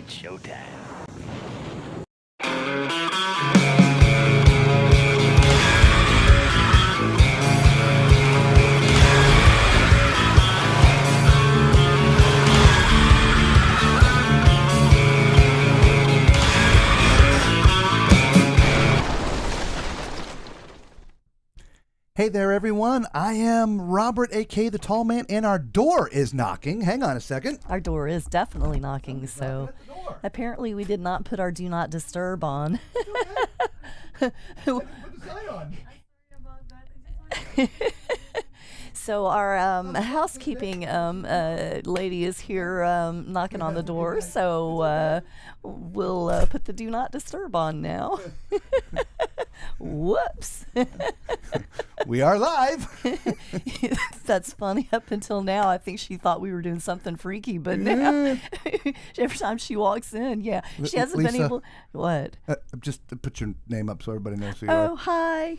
It's showtime. Hey there, everyone. I am Robert, a.k.a. the Tall Man, and our door is knocking. Hang on a second. Our door is definitely knocking, so apparently we did not put our do not disturb on. So our housekeeping lady is here knocking on the door, so we'll put the do not disturb on now. Whoops. We are live. That's funny. Up until now, I think she thought we were doing something freaky, but now, every time she walks in, she hasn't Lisa, been able. What? Just to put your name up so everybody knows who you are. Oh, hi.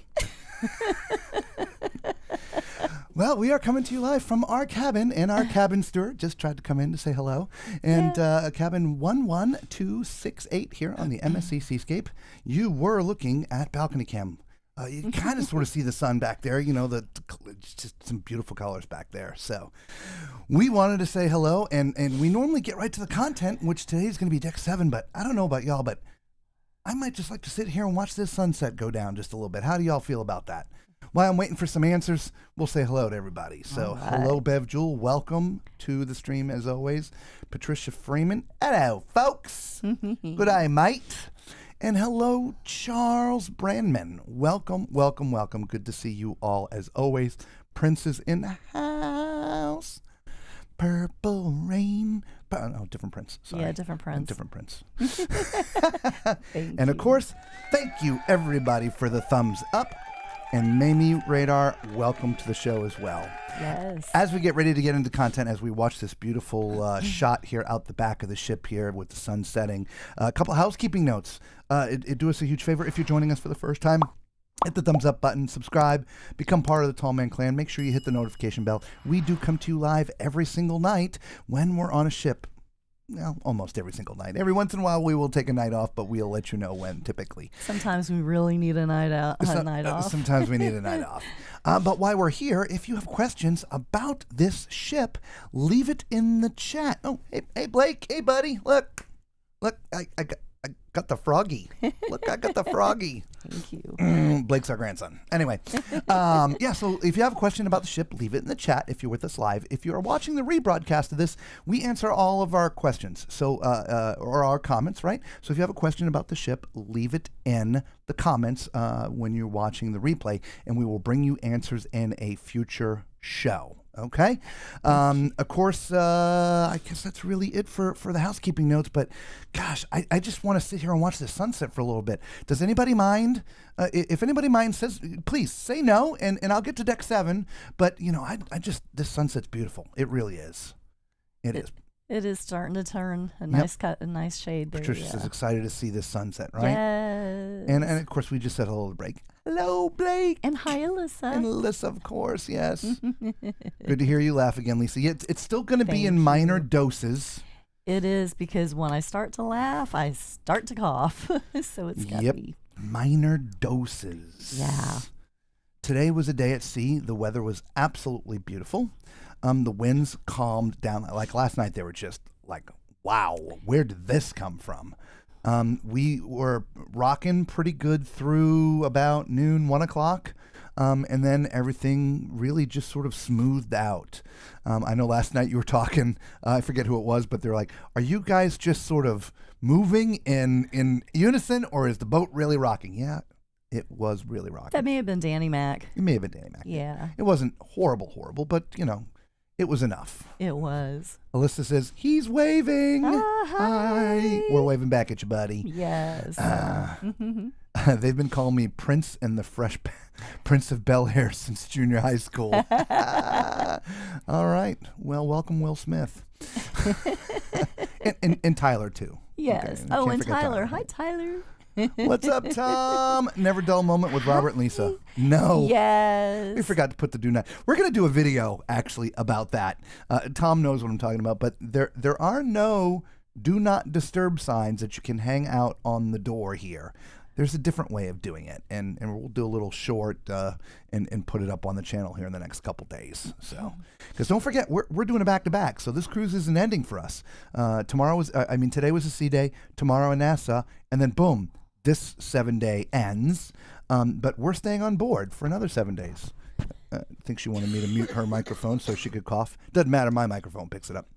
Well, we are coming to you live from our cabin, and our cabin steward just tried to come in to say hello. And cabin 11268 here on the MSC Seascape. You were looking at balcony cam. You kind of sort of see the sun back there, you know, just some beautiful colors back there. So we wanted to say hello, and we normally get right to the content, which today is going to be deck 7, but I don't know about y'all, but I might just like to sit here and watch this sunset go down just a little bit. How do y'all feel about that? While I'm waiting for some answers, we'll say hello to everybody. So hello, Bev Jewel. Welcome to the stream as always. Patricia Freeman. Hello, folks. Good eye, mate. And hello, Charles Brandman. Welcome, welcome, welcome. Good to see you all as always. Prince is in the house. Purple rain. Oh, different Prince. Sorry. Yeah, different Prince. Different Prince. And of course, thank you everybody for the thumbs up. And Mamie Radar, welcome to the show as well. Yes. As we get ready to get into content, as we watch this beautiful shot here out the back of the ship here with the sun setting, a couple housekeeping notes. It'd do us a huge favor if you're joining us for the first time. Hit the thumbs up button, subscribe, become part of the Tall Man Clan. Make sure you hit the notification bell. We do come to you live every single night when we're on a ship. Well, almost every single night. Every once in a while we will take a night off, but we'll let you know when, typically. Sometimes we really need a night out. Night off. Sometimes we need a night off. But while we're here, if you have questions about this ship, leave it in the chat. Oh, hey Blake. Hey, buddy. Look, I got the froggy. Look, I got the froggy. Thank you. Blake's our grandson. Anyway, so if you have a question about the ship, leave it in the chat if you're with us live. If you are watching the rebroadcast of this, we answer all of our questions, or our comments, right? So if you have a question about the ship, leave it in the comments when you're watching the replay, and we will bring you answers in a future show. Okay. Of course, I guess that's really it for the housekeeping notes. But gosh, I just want to sit here and watch the sunset for a little bit. Does anybody mind? If anybody minds, says please say no, and I'll get to deck 7. But you know, I just this sunset's beautiful. It really is. It is. It is starting to turn a nice cut, a nice shade there. Patricia's excited to see this sunset, right? Yes. And of course, we just said hello to Blake. Hello, Blake. And hi, Alyssa. And Alyssa, of course, yes. Good to hear you laugh again, Lisa. It's still going to be in minor doses. It is, because when I start to laugh, I start to cough. So it's got to be. Minor doses. Yeah. Today was a day at sea. The weather was absolutely beautiful. The winds calmed down. Like last night, they were just like, wow, where did this come from? We were rocking pretty good through about noon, 1 o'clock. And then everything really just sort of smoothed out. I know last night you were talking, I forget who it was, but they're like, are you guys just sort of moving in unison, or is the boat really rocking? Yeah, it was really rocking. That may have been Danny Mac. It may have been Danny Mac. Yeah. It wasn't horrible, but, you know, it was enough. It was. Alyssa says, he's waving. Hi. We're waving back at you, buddy. Yes. They've been calling me Prince and the Fresh Prince of Bel-Air since junior high school. All right. Well, welcome, Will Smith. and Tyler, too. Yes. Okay. And Tyler. Hi, Tyler. What's up, Tom? Never dull moment with Robert and Lisa. No. Yes. We forgot to put the do not. We're going to do a video, actually, about that. Tom knows what I'm talking about, but there are no do not disturb signs that you can hang out on the door here. There's a different way of doing it, and we'll do a little short and put it up on the channel here in the next couple days. So, because don't forget, we're doing a back-to-back, so this cruise isn't ending for us. Today was a sea day, tomorrow in Nassau, and then boom, this 7-day ends, but we're staying on board for another 7 days. I think she wanted me to mute her microphone so she could cough. Doesn't matter, my microphone picks it up.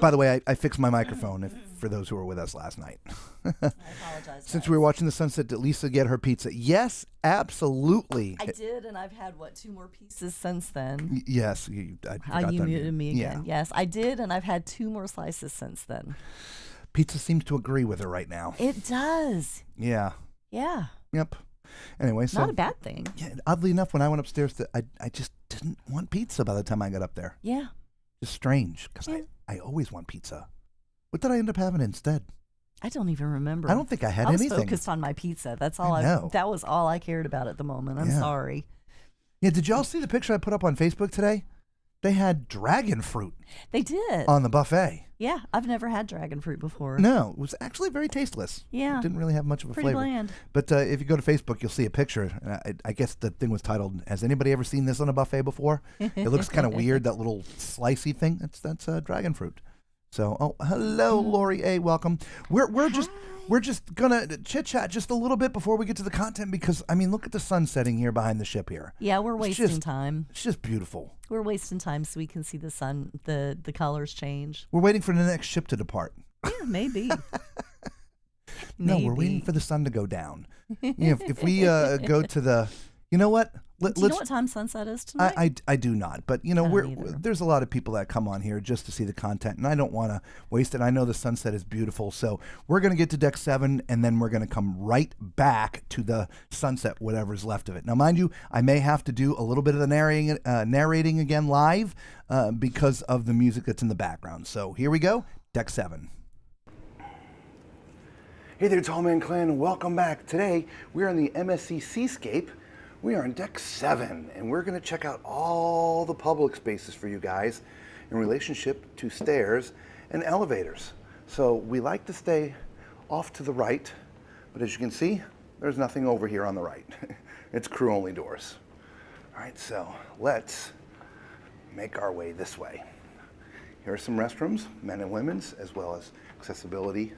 By the way, I fixed my microphone for those who were with us last night. I apologize. Since we were watching the sunset, did Lisa get her pizza? Yes, absolutely. I did, and I've had, 2 more pieces since then? Yes. You muted me again. Yeah. Yes, I did, and I've had 2 more slices since then. Pizza seems to agree with her right now. It does. Yeah. Yeah. Yep. Anyway, so not a bad thing. Yeah, oddly enough, when I went upstairs, I just didn't want pizza by the time I got up there. Yeah. It's strange because I always want pizza. What did I end up having instead? I don't even remember. I don't think I had anything. anything. I was focused on my pizza. That's all. That was all I cared about at the moment. I'm sorry. Yeah. Did y'all see the picture I put up on Facebook today? They had dragon fruit. They did. On the buffet. Yeah, I've never had dragon fruit before. No, it was actually very tasteless. Yeah. It didn't really have much of a Pretty flavor. bland. But if you go to Facebook, you'll see a picture. I guess the thing was titled, "Has anybody ever seen this on a buffet before?" It looks kind of weird, that little slicey thing. That's dragon fruit. So, hello, Lori A. Welcome. We're just gonna chit chat just a little bit before we get to the content because look at the sun setting here behind the ship here. Yeah, we're wasting time. It's just beautiful. We're wasting time so we can see the sun, the colors change. We're waiting for the next ship to depart. Yeah, maybe. No, we're waiting for the sun to go down. If we go to the, you know what? Do you know what time sunset is tonight? I do not, but there's a lot of people that come on here just to see the content, and I don't want to waste it. I know the sunset is beautiful, so we're going to get to deck 7, and then we're going to come right back to the sunset, whatever's left of it. Now, mind you, I may have to do a little bit of the narrating again live because of the music that's in the background. So here we go, deck 7. Hey there, Tall Man Clan, welcome back. Today, we're on the MSC Seascape. We are on deck 7, and we're going to check out all the public spaces for you guys in relationship to stairs and elevators. So we like to stay off to the right, but as you can see, there's nothing over here on the right. It's crew-only doors. All right, so let's make our way this way. Here are some restrooms, men and women's, as well as accessibility,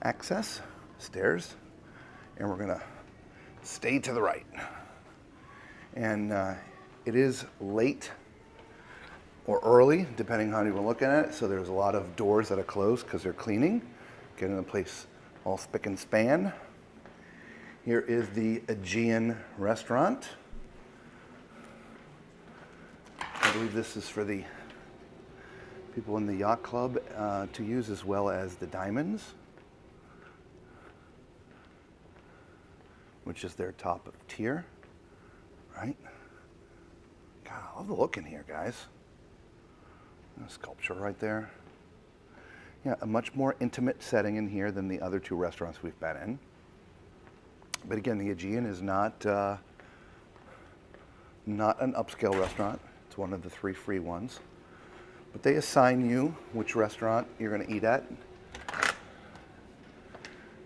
access, stairs, and we're going to stay to the right. And it is late or early, depending on how you were looking at it. So there's a lot of doors that are closed because they're cleaning, getting the place all spick and span. Here is the Aegean restaurant. I believe this is for the people in the yacht club to use, as well as the Diamonds, which is their top of tier, right? God, I love the look in here, guys. A sculpture right there. Yeah, a much more intimate setting in here than the other 2 restaurants we've been in. But again, the Aegean is not an upscale restaurant. It's one of the 3 free ones. But they assign you which restaurant you're going to eat at.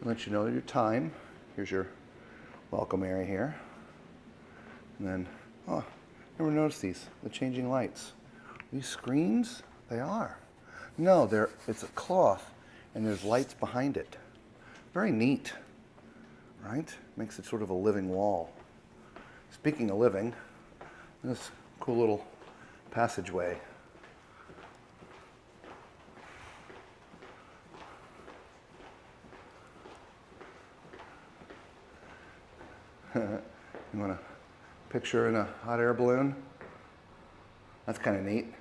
They'll let you know your time. Here's your welcome area here. And then, never noticed the changing lights. These screens, they are. No, it's a cloth and there's lights behind it. Very neat, right? Makes it sort of a living wall. Speaking of living, this cool little passageway. You want a picture in a hot air balloon? That's kind of neat.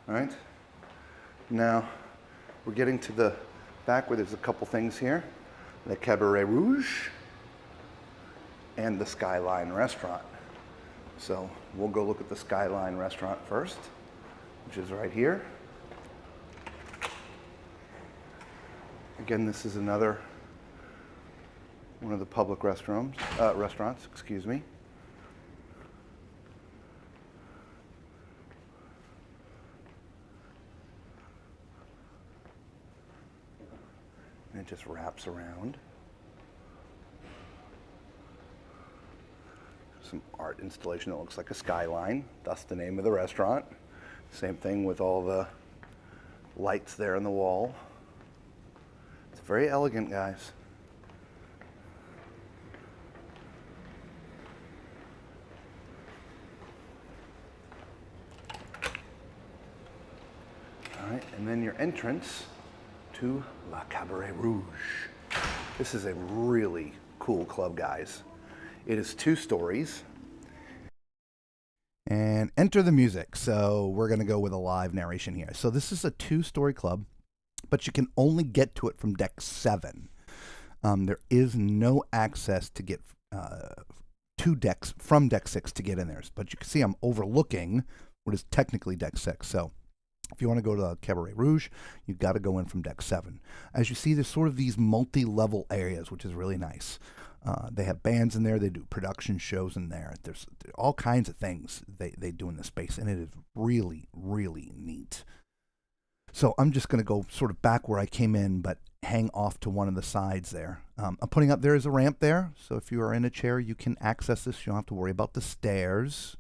All right. Now, we're getting to the back where there's a couple things here. The Cabaret Rouge and the Skyline Restaurant. So we'll go look at the Skyline Restaurant first, which is right here. Again, this is another one of the public restaurants, excuse me. and it just wraps around. Some art installation that looks like a skyline. That's the name of the restaurant. Same thing with all the lights there on the wall. It's very elegant, guys. All right, and then your entrance to La Cabaret Rouge. This is a really cool club, guys. It is 2 stories. And enter the music. So we're going to go with a live narration here. So this is a 2-story club, but you can only get to it from deck 7. There is no access to get 2 decks from deck 6 to get in there. But you can see I'm overlooking what is technically deck 6. So if you want to go to Cabaret Rouge, you've got to go in from deck 7. As you see, there's sort of these multi-level areas, which is really nice. They have bands in there. They do production shows in there. There's all kinds of things they do in this space, and it is really, really neat. So I'm just going to go sort of back where I came in, but hang off to one of the sides there. I'm putting up, there is a ramp there. So if you are in a chair, you can access this. You don't have to worry about the stairs.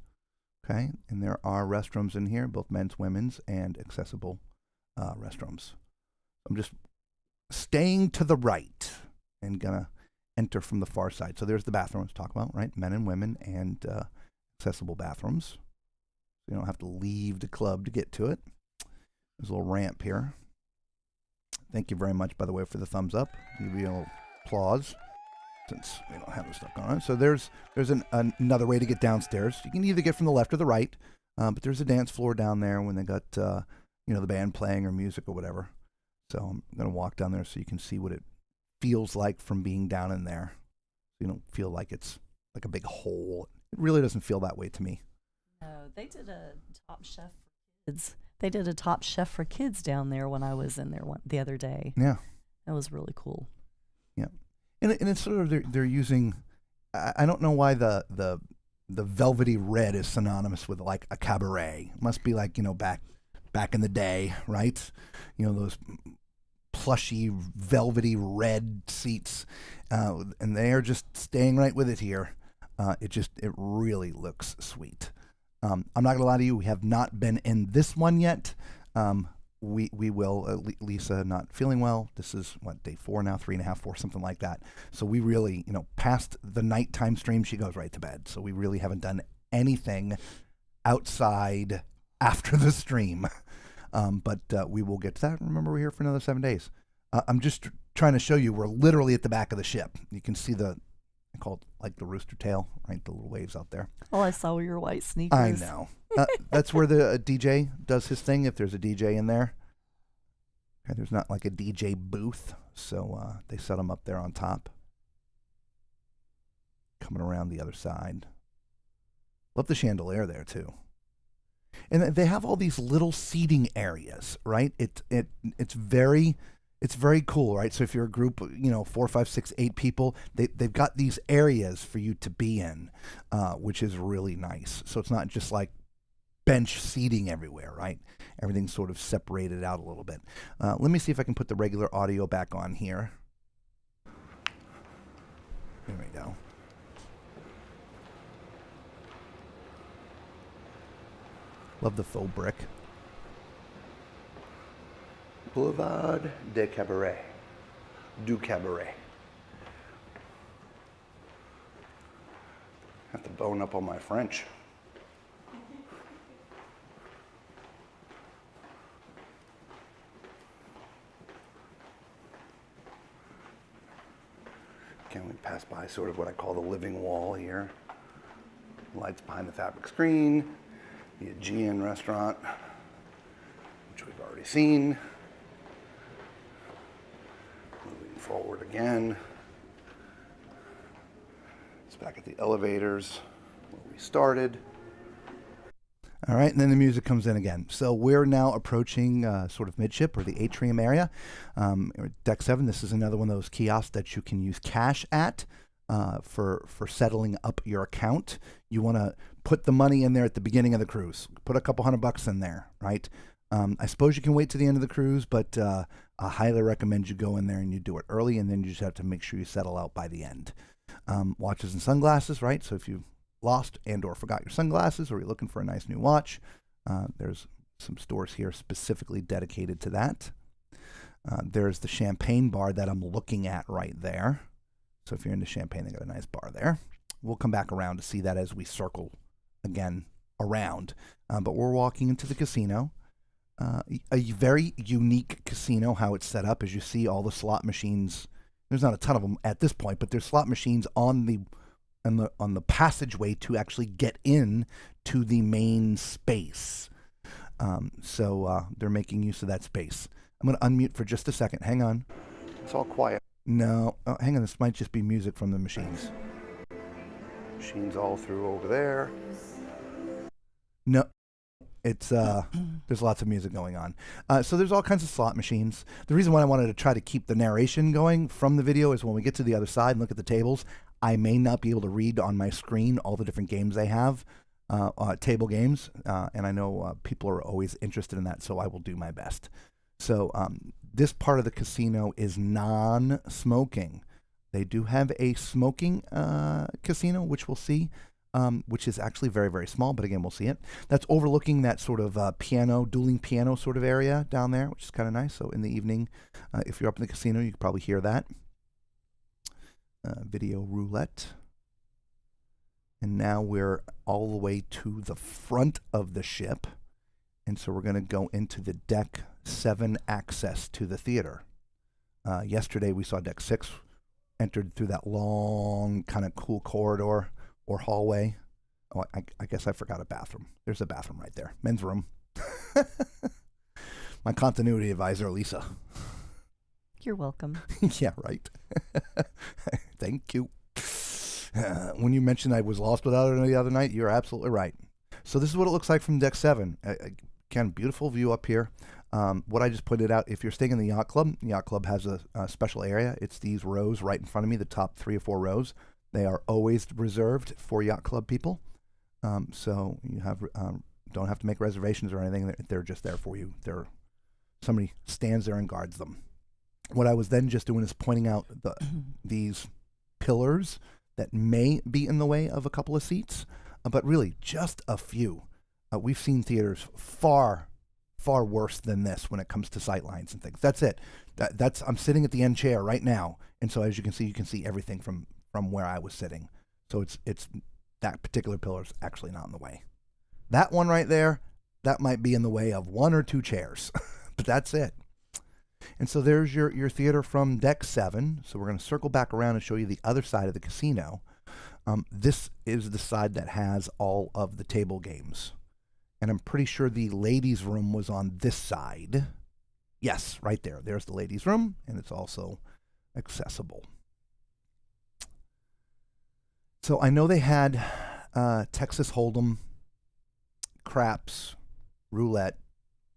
Okay, and there are restrooms in here, both men's, women's, and accessible restrooms. I'm just staying to the right and gonna enter from the far side. So there's the bathrooms to talk about, right? Men and women and accessible bathrooms. You don't have to leave the club to get to it. There's a little ramp here. Thank you very much, by the way, for the thumbs up. Give you a little applause, since we don't have this stuff going on. So there's another way to get downstairs. You can either get from the left or the right, but there's a dance floor down there when they got the band playing or music or whatever. So I'm going to walk down there so you can see what it feels like from being down in there. So you don't feel like it's like a big hole. It really doesn't feel that way to me. No, they did a Top Chef for kids. They did a Top Chef for kids down there when I was in there the other day. Yeah. That was really cool. Yeah. And it's sort of, they're using, I don't know why the velvety red is synonymous with like a cabaret. It must be like, back in the day, right? Those plushy, velvety red seats. And they are just staying right with it here. It really looks sweet. I'm not going to lie to you, we have not been in this one yet. We will, Lisa not feeling well. This is, day 4 now, 3.5, 4, something like that. So we really, past the nighttime stream, she goes right to bed. So we really haven't done anything outside after the stream. But we will get to that. Remember, we're here for another 7 days. I'm just trying to show you, we're literally at the back of the ship. You can see I call it like the rooster tail, right? The little waves out there. All I saw were your white sneakers. I know. That's where the DJ does his thing, if there's a DJ in there. Okay, there's not like a DJ booth, so they set them up there on top. Coming around the other side. Love the chandelier there, too. And they have all these little seating areas, right? It's very cool, right? So if you're a group, 4, 5, 6, 8 people, they've got these areas for you to be in, which is really nice. So it's not just like bench seating everywhere, right? Everything's sort of separated out a little bit. Let me see if I can put the regular audio back on here. There we go. Love the faux brick. Boulevard de Cabaret. Du Cabaret. Have to bone up on my French. Can we pass by sort of what I call the living wall here? Lights behind the fabric screen. The Aegean restaurant, which we've already seen. Moving forward again. It's back at the elevators where we started. All right, and then the music comes in again. So we're now approaching sort of midship or the atrium area. Deck 7, this is another one of those kiosks that you can use cash at for settling up your account. You want to put the money in there at the beginning of the cruise. Put a couple $100 in there, right? I suppose you can wait to the end of the cruise, but I highly recommend you go in there and you do it early, and then you just have to make sure you settle out by the end. Watches and sunglasses, right? So if you lost and or forgot your sunglasses, or you're looking for a nice new watch, there's some stores here specifically dedicated to that. There's the champagne bar that I'm looking at right there. So if you're into champagne, they got a nice bar there. We'll come back around to see that as we circle again around. But we're walking into the casino. A very unique casino, how it's set up. As you see, all the slot machines, there's not a ton of them at this point, but there's slot machines on the passageway to actually get in to the main space. So they're making use of that space. I'm going to unmute for just a second. Hang on. It's all quiet. No, hang on. This might just be music from the machines. Machines all through over there. No, it's there's lots of music going on. So there's all kinds of slot machines. The reason why I wanted to try to keep the narration going from the video is when we get to the other side and look at the tables, I may not be able to read on my screen all the different games they have, table games, and I know people are always interested in that, so I will do my best. So this part of the casino is non-smoking. They do have a smoking casino, which we'll see, which is actually very, very small, but again, we'll see it. That's overlooking that sort of dueling piano sort of area down there, which is kind of nice. So in the evening, if you're up in the casino, you can probably hear that. Video roulette. And now we're all the way to the front of the ship. And so we're going to go into the Deck 7 access to the theater. Yesterday we saw Deck 6 entered through that long kind of cool corridor or hallway. Oh, I guess I forgot a bathroom. There's a bathroom right there. Men's room. My continuity advisor, Lisa. You're welcome. Yeah, right. Thank you. When you mentioned I was lost without it the other night, you're absolutely right. So this is what it looks like from Deck 7. Again, beautiful view up here. What I just pointed out, if you're staying in the Yacht Club has a special area. It's these rows right in front of me, the top 3 or 4 rows. They are always reserved for Yacht Club people. So you have don't have to make reservations or anything. They're just there for you. Somebody stands there and guards them. What I was then just doing is pointing out these pillars that may be in the way of a couple of seats, but really just a few. We've seen theaters far worse than this when it comes to sight lines and things. That's it. I'm sitting at the end chair right now, and so as you can see everything from where I was sitting. So it's that particular pillar is actually not in the way. That one right there, that might be in the way of 1 or 2 chairs, but that's it. And so there's your theater from Deck 7. So we're going to circle back around and show you the other side of the casino. This is the side that has all of the table games. And I'm pretty sure the ladies' room was on this side. Yes, right there. There's the ladies' room, and it's also accessible. So I know they had Texas Hold'em, craps, roulette,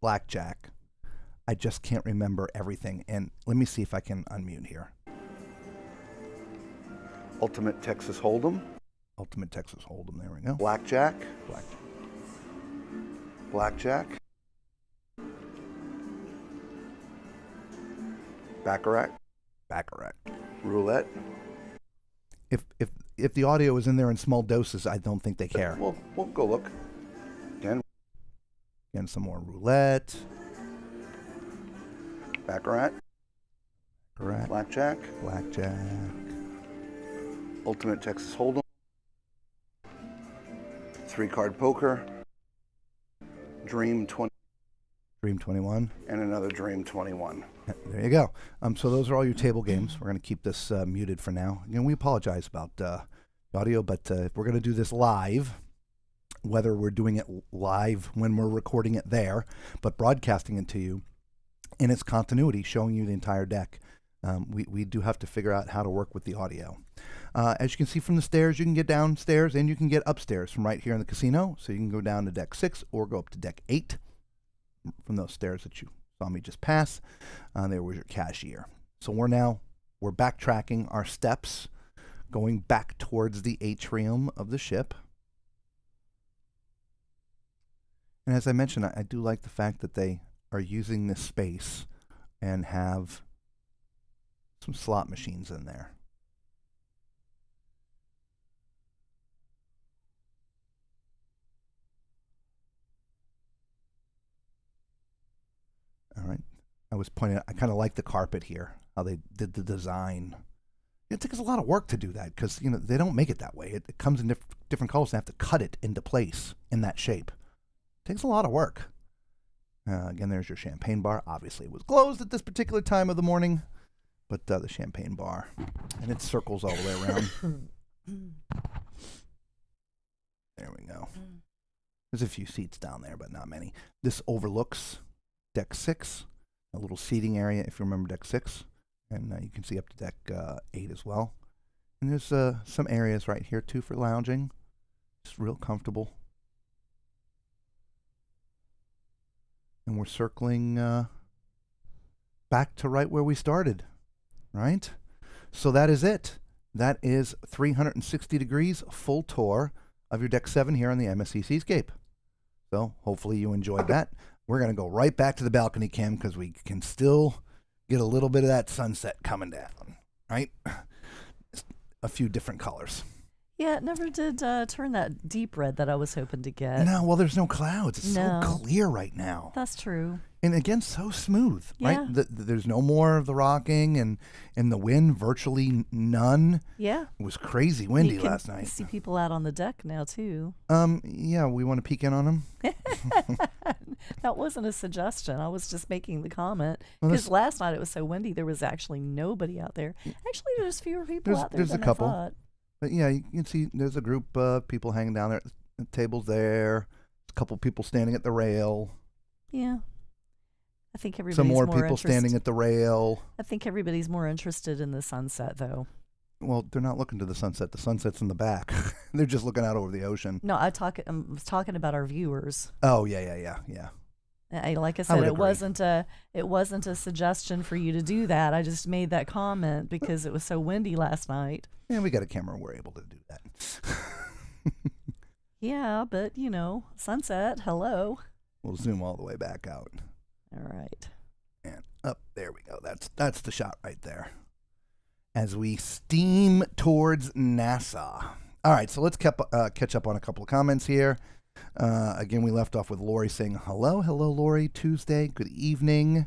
blackjack. I just can't remember everything. And let me see if I can unmute here. Ultimate Texas Hold'em. Ultimate Texas Hold'em. There we go. Blackjack. Blackjack. Blackjack. Baccarat. Roulette. If the audio is in there in small doses, I don't think they care. We'll go look. Again, some more roulette. Baccarat. Blackjack. Ultimate Texas Hold'em. 3-card poker. Dream 21. And another Dream 21. There you go. So those are all your table games. We're going to keep this muted for now. Again, we apologize about the audio, but if we're going to do this live, whether we're doing it live when we're recording it there, but broadcasting it to you in its continuity, showing you the entire deck, we do have to figure out how to work with the audio. As you can see from the stairs, you can get downstairs and you can get upstairs from right here in the casino. So you can go down to Deck 6 or go up to Deck 8 from those stairs that you saw me just pass. There was your cashier. So we're backtracking our steps, going back towards the atrium of the ship. And as I mentioned, I do like the fact that they are using this space and have some slot machines in there. All right. I was pointing out, I kind of like the carpet here, how they did the design. It takes a lot of work to do that because, they don't make it that way. It comes in different colors. They have to cut it into place in that shape. It takes a lot of work. Again, there's your champagne bar. Obviously, it was closed at this particular time of the morning, but the champagne bar. And it circles all the way around. There we go. There's a few seats down there, but not many. This overlooks Deck 6, a little seating area, if you remember Deck 6. And you can see up to Deck 8 as well. And there's some areas right here, too, for lounging. Just real comfortable. And we're circling back to right where we started, right? So that is it. That is 360 degrees, full tour of your Deck 7 here on the MSC Seascape. So hopefully you enjoyed that. We're going to go right back to the balcony cam because we can still get a little bit of that sunset coming down, right? Just a few different colors. Yeah, it never did turn that deep red that I was hoping to get. No, well, there's no clouds. It's No. so clear right now. That's true. And again, so smooth, Yeah. right? There's no more of the rocking and the wind, virtually none. Yeah. It was crazy windy You can last night. see people out on the deck now, too. Yeah, we want to peek in on them. That wasn't a suggestion. I was just making the comment. Well, Because last night it was so windy, there was actually nobody out there. Actually, there's fewer people out there there's than a couple. I thought. But yeah, you can see there's a group of people hanging down there. The table's there. A couple people standing at the rail. Yeah. I think everybody's Some more people interested. standing at the rail. I think everybody's more interested in the sunset, though. Well, they're not looking to the sunset. The sunset's in the back. They're just looking out over the ocean. No, I was talking about our viewers. Oh, yeah. Like I I said, would it agree. wasn't a suggestion for you to do that. I just made that comment because it was so windy last night. Yeah, we got a camera. We're able to do that. Yeah, but sunset. Hello. We'll zoom all the way back out. All right. And up. There we go. That's the shot right there. As we steam towards Nassau. All right, so let's catch up on a couple of comments here. Again, we left off with Lori saying, hello, Lori, Tuesday, good evening.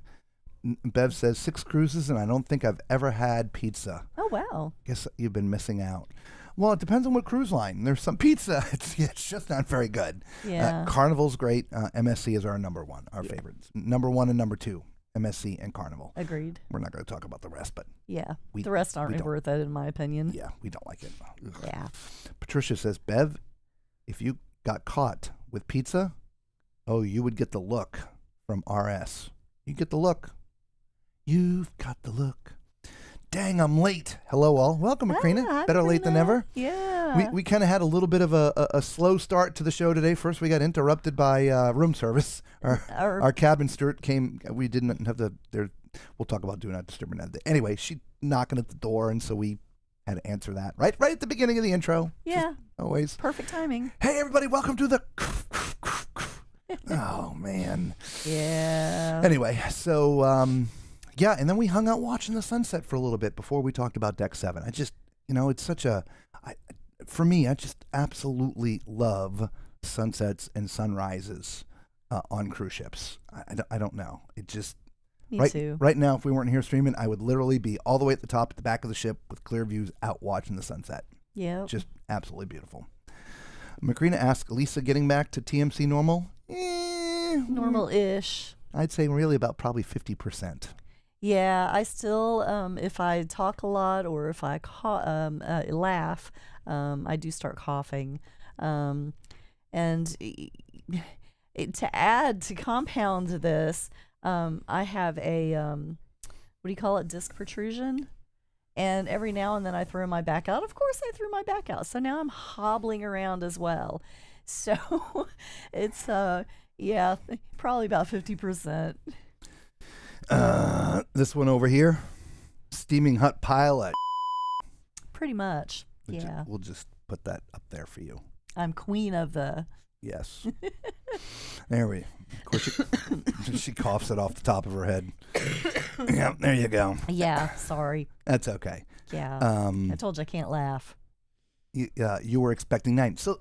Bev says 6 cruises, and I don't think I've ever had pizza. Oh, wow. Guess you've been missing out. Well, it depends on what cruise line. There's some pizza. It's just not very good. Yeah. Carnival's great. MSC is our number one, our favorites. Number 1 and number 2, MSC and Carnival. Agreed. We're not going to talk about the rest, but Yeah. We- the rest we aren't don't. worth it, in my opinion. yeah, we don't like it. Ugh. Yeah. Patricia says, Bev, if you got caught with pizza, oh, you would get the look from RS. You get the look. You've got the look. Dang, I'm late. Hello, all. Welcome, Macrina. Hi, Better late than Macrina. never. Yeah. We kind of had a little bit of a slow start to the show today. First, we got interrupted by room service. Our cabin steward came. We didn't have we'll talk about do not disturb another day. Anyway, she knocking at the door, and so we had to answer that right at the beginning of the intro. Yeah. Just always. Perfect timing. Hey, everybody, welcome to the. Oh man. Yeah. Anyway, so yeah, and then we hung out watching the sunset for a little bit before we talked about Deck 7. I just, it's such for me, I just absolutely love sunsets and sunrises on cruise ships. I don't know. It just, Me too. right now, if we weren't here streaming, I would literally be all the way at the top, at the back of the ship with clear views out watching the sunset. Yeah. Just absolutely beautiful. Macrina asks, Lisa getting back to TMC normal? Normal-ish. I'd say really about probably 50%. Yeah, I still, if I talk a lot or if I laugh, I do start coughing. And to compound this, I have a, what do you call it, disc protrusion. And every now and then I throw my back out. Of course I threw my back out. So now I'm hobbling around as well. So it's, yeah, probably about 50%. This one over here, steaming hot pile of. Pretty much. Yeah. We'll just put that up there for you. I'm queen of the Yes. There we. Of course, she coughs it off the top of her head. Yeah, there you go. Yeah, sorry. That's okay. Yeah. I told you I can't laugh. You were expecting 9. So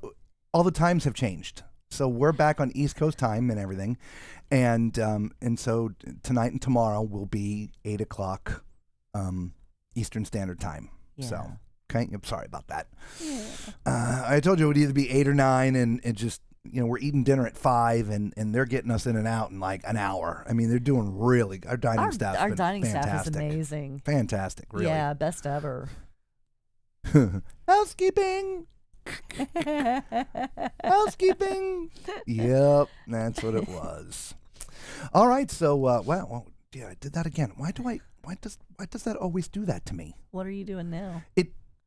all the times have changed. So we're back on East Coast time and everything, and so tonight and tomorrow will be 8 o'clock Eastern Standard Time. Yeah. So okay, I'm sorry about that. Yeah. I told you it would either be 8 or 9, and it just we're eating dinner at 5, and they're getting us in and out in like an hour. I mean, they're doing really. Our dining staff. Our dining fantastic. staff is amazing. Fantastic, really. Yeah, best ever. Housekeeping. Housekeeping. Yep, that's what it was. All right, so well, yeah, I did that again. Why does that always do that to me? What are you doing now?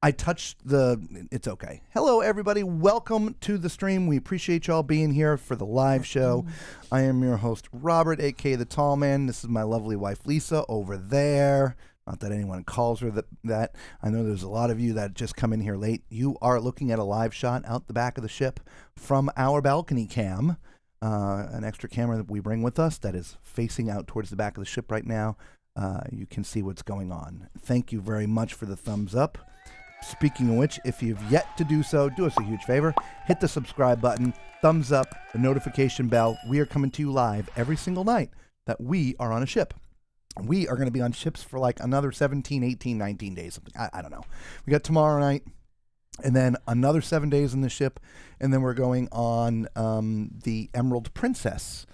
I touched it's okay. Hello, everybody. Welcome to the stream. We appreciate y'all being here for the live show. I am your host, Robert, a.k.a. The Tall Man. This is my lovely wife, Lisa, over there. Not that anyone calls her that. I know there's a lot of you that just come in here late. You are looking at a live shot out the back of the ship from our balcony cam, an extra camera that we bring with us that is facing out towards the back of the ship right now. You can see what's going on. Thank you very much for the thumbs up. Speaking of which, if you've yet to do so, do us a huge favor. Hit the subscribe button, thumbs up, the notification bell. We are coming to you live every single night that we are on a ship. We are going to be on ships for like another 17, 18, 19 days. Something. I don't know. We got tomorrow night and then another 7 days in the ship. And then we're going on the Emerald Princess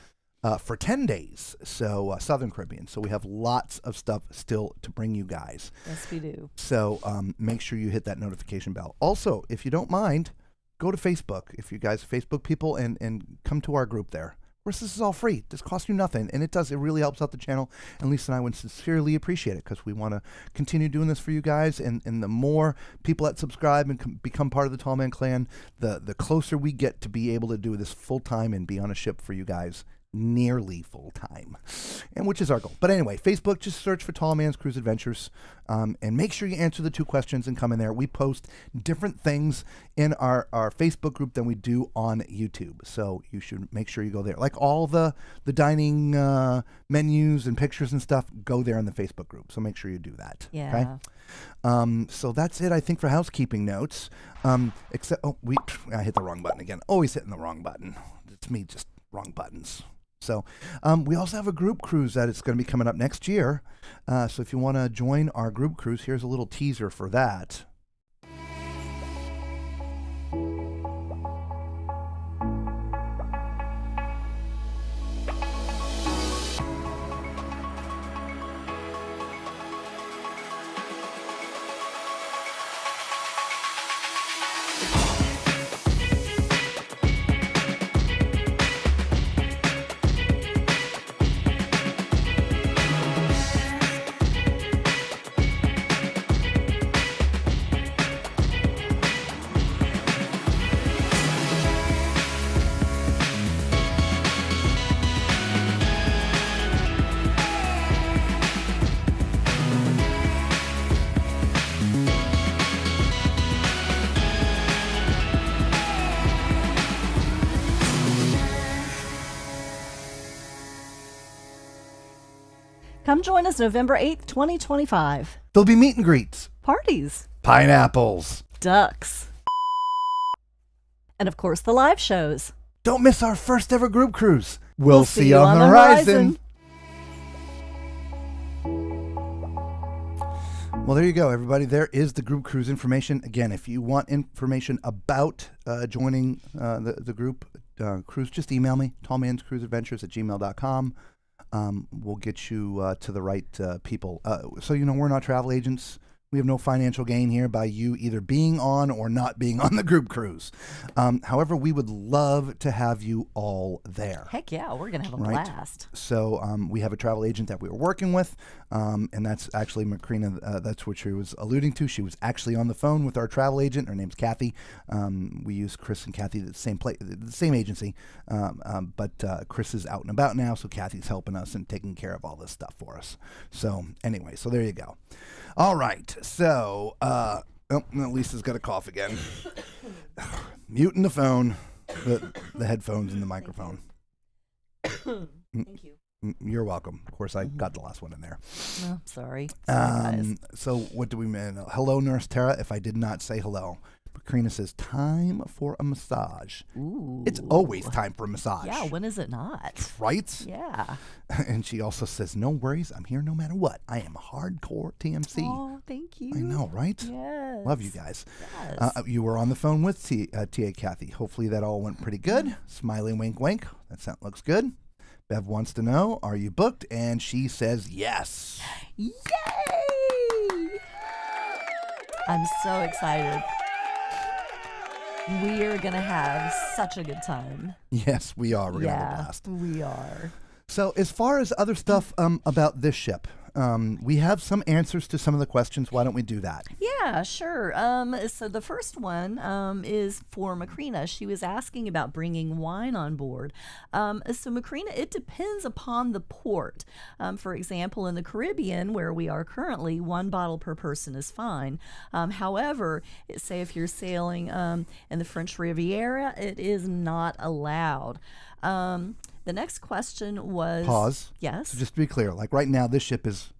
for 10 days. So Southern Caribbean. So we have lots of stuff still to bring you guys. Yes, we do. So make sure you hit that notification bell. Also, if you don't mind, go to Facebook. If you guys are Facebook people and come to our group there. Of course, this is all free. This costs you nothing, and it really helps out the channel. And Lisa and I would sincerely appreciate it because we want to continue doing this for you guys. And the more people that subscribe and become part of the Tall Man Clan, the closer we get to be able to do this full time and be on a ship for you guys. Nearly full time, and which is our goal. But anyway, Facebook, just search for Tall Man's Cruise Adventures, and make sure you answer the 2 questions and come in there. We post different things in our Facebook group than we do on YouTube, so you should make sure you go there. Like all the dining menus and pictures and stuff, go there in the Facebook group. So make sure you do that. Yeah. Okay. So that's it, I think, for housekeeping notes. Except, I hit the wrong button again. Always hitting the wrong button. It's me, just wrong buttons. So we also have a group cruise that is going to be coming up next year. So if you want to join our group cruise, here's a little teaser for that. Come join us November 8th, 2025. There'll be meet and greets, Parties, pineapples, ducks, and of course the live shows. Don't miss our first ever group cruise. We'll see you on the horizon. Well, there you go, everybody. There is the group cruise information. Again, if you want information about joining the group cruise, just email me, tallmanscruiseadventures@gmail.com. We'll get you to the right people. So, we're not travel agents. We have no financial gain here by you either being on or not being on the group cruise. However, we would love to have you all there. Heck yeah, we're going to have a blast. So we have a travel agent that we were working with, and that's actually Macrina. That's what she was alluding to. She was actually on the phone with our travel agent. Her name's Kathy. We use Chris and Kathy at the same agency, but Chris is out and about now, so Kathy's helping us and taking care of all this stuff for us. So anyway, so there you go. All right, so Lisa's got a cough again. Muting the phone. the headphones and the microphone. Thank you. You're welcome. Of course, I got the last one in there. Oh, sorry. Guys. So what do we mean? Hello, Nurse Tara. If I did not say hello. Karina says, time for a massage. Ooh. It's always time for a massage. Yeah, when is it not? Right? Yeah. And she also says, no worries. I'm here no matter what. I am hardcore TMC. Oh, thank you. I know, right? Yes. Love you guys. Yes. You were on the phone with TA Kathy. Hopefully that all went pretty good. Smiley wink wink. That looks good. Bev wants to know, are you booked? And she says yes. Yay! I'm so excited. We are going to have such a good time. Yes, we are. We're going to have a blast. We are. So as far as other stuff about this ship, we have some answers to some of the questions. Why don't we do that? Yeah, sure. So the first one is for Macrina. She was asking about bringing wine on board. So Macrina, it depends upon the port. For example, in the Caribbean, where we are currently, 1 bottle per person is fine. However, say if you're sailing in the French Riviera, it is not allowed. The next question was... Pause. Yes? So just to be clear, like right now, this ship is,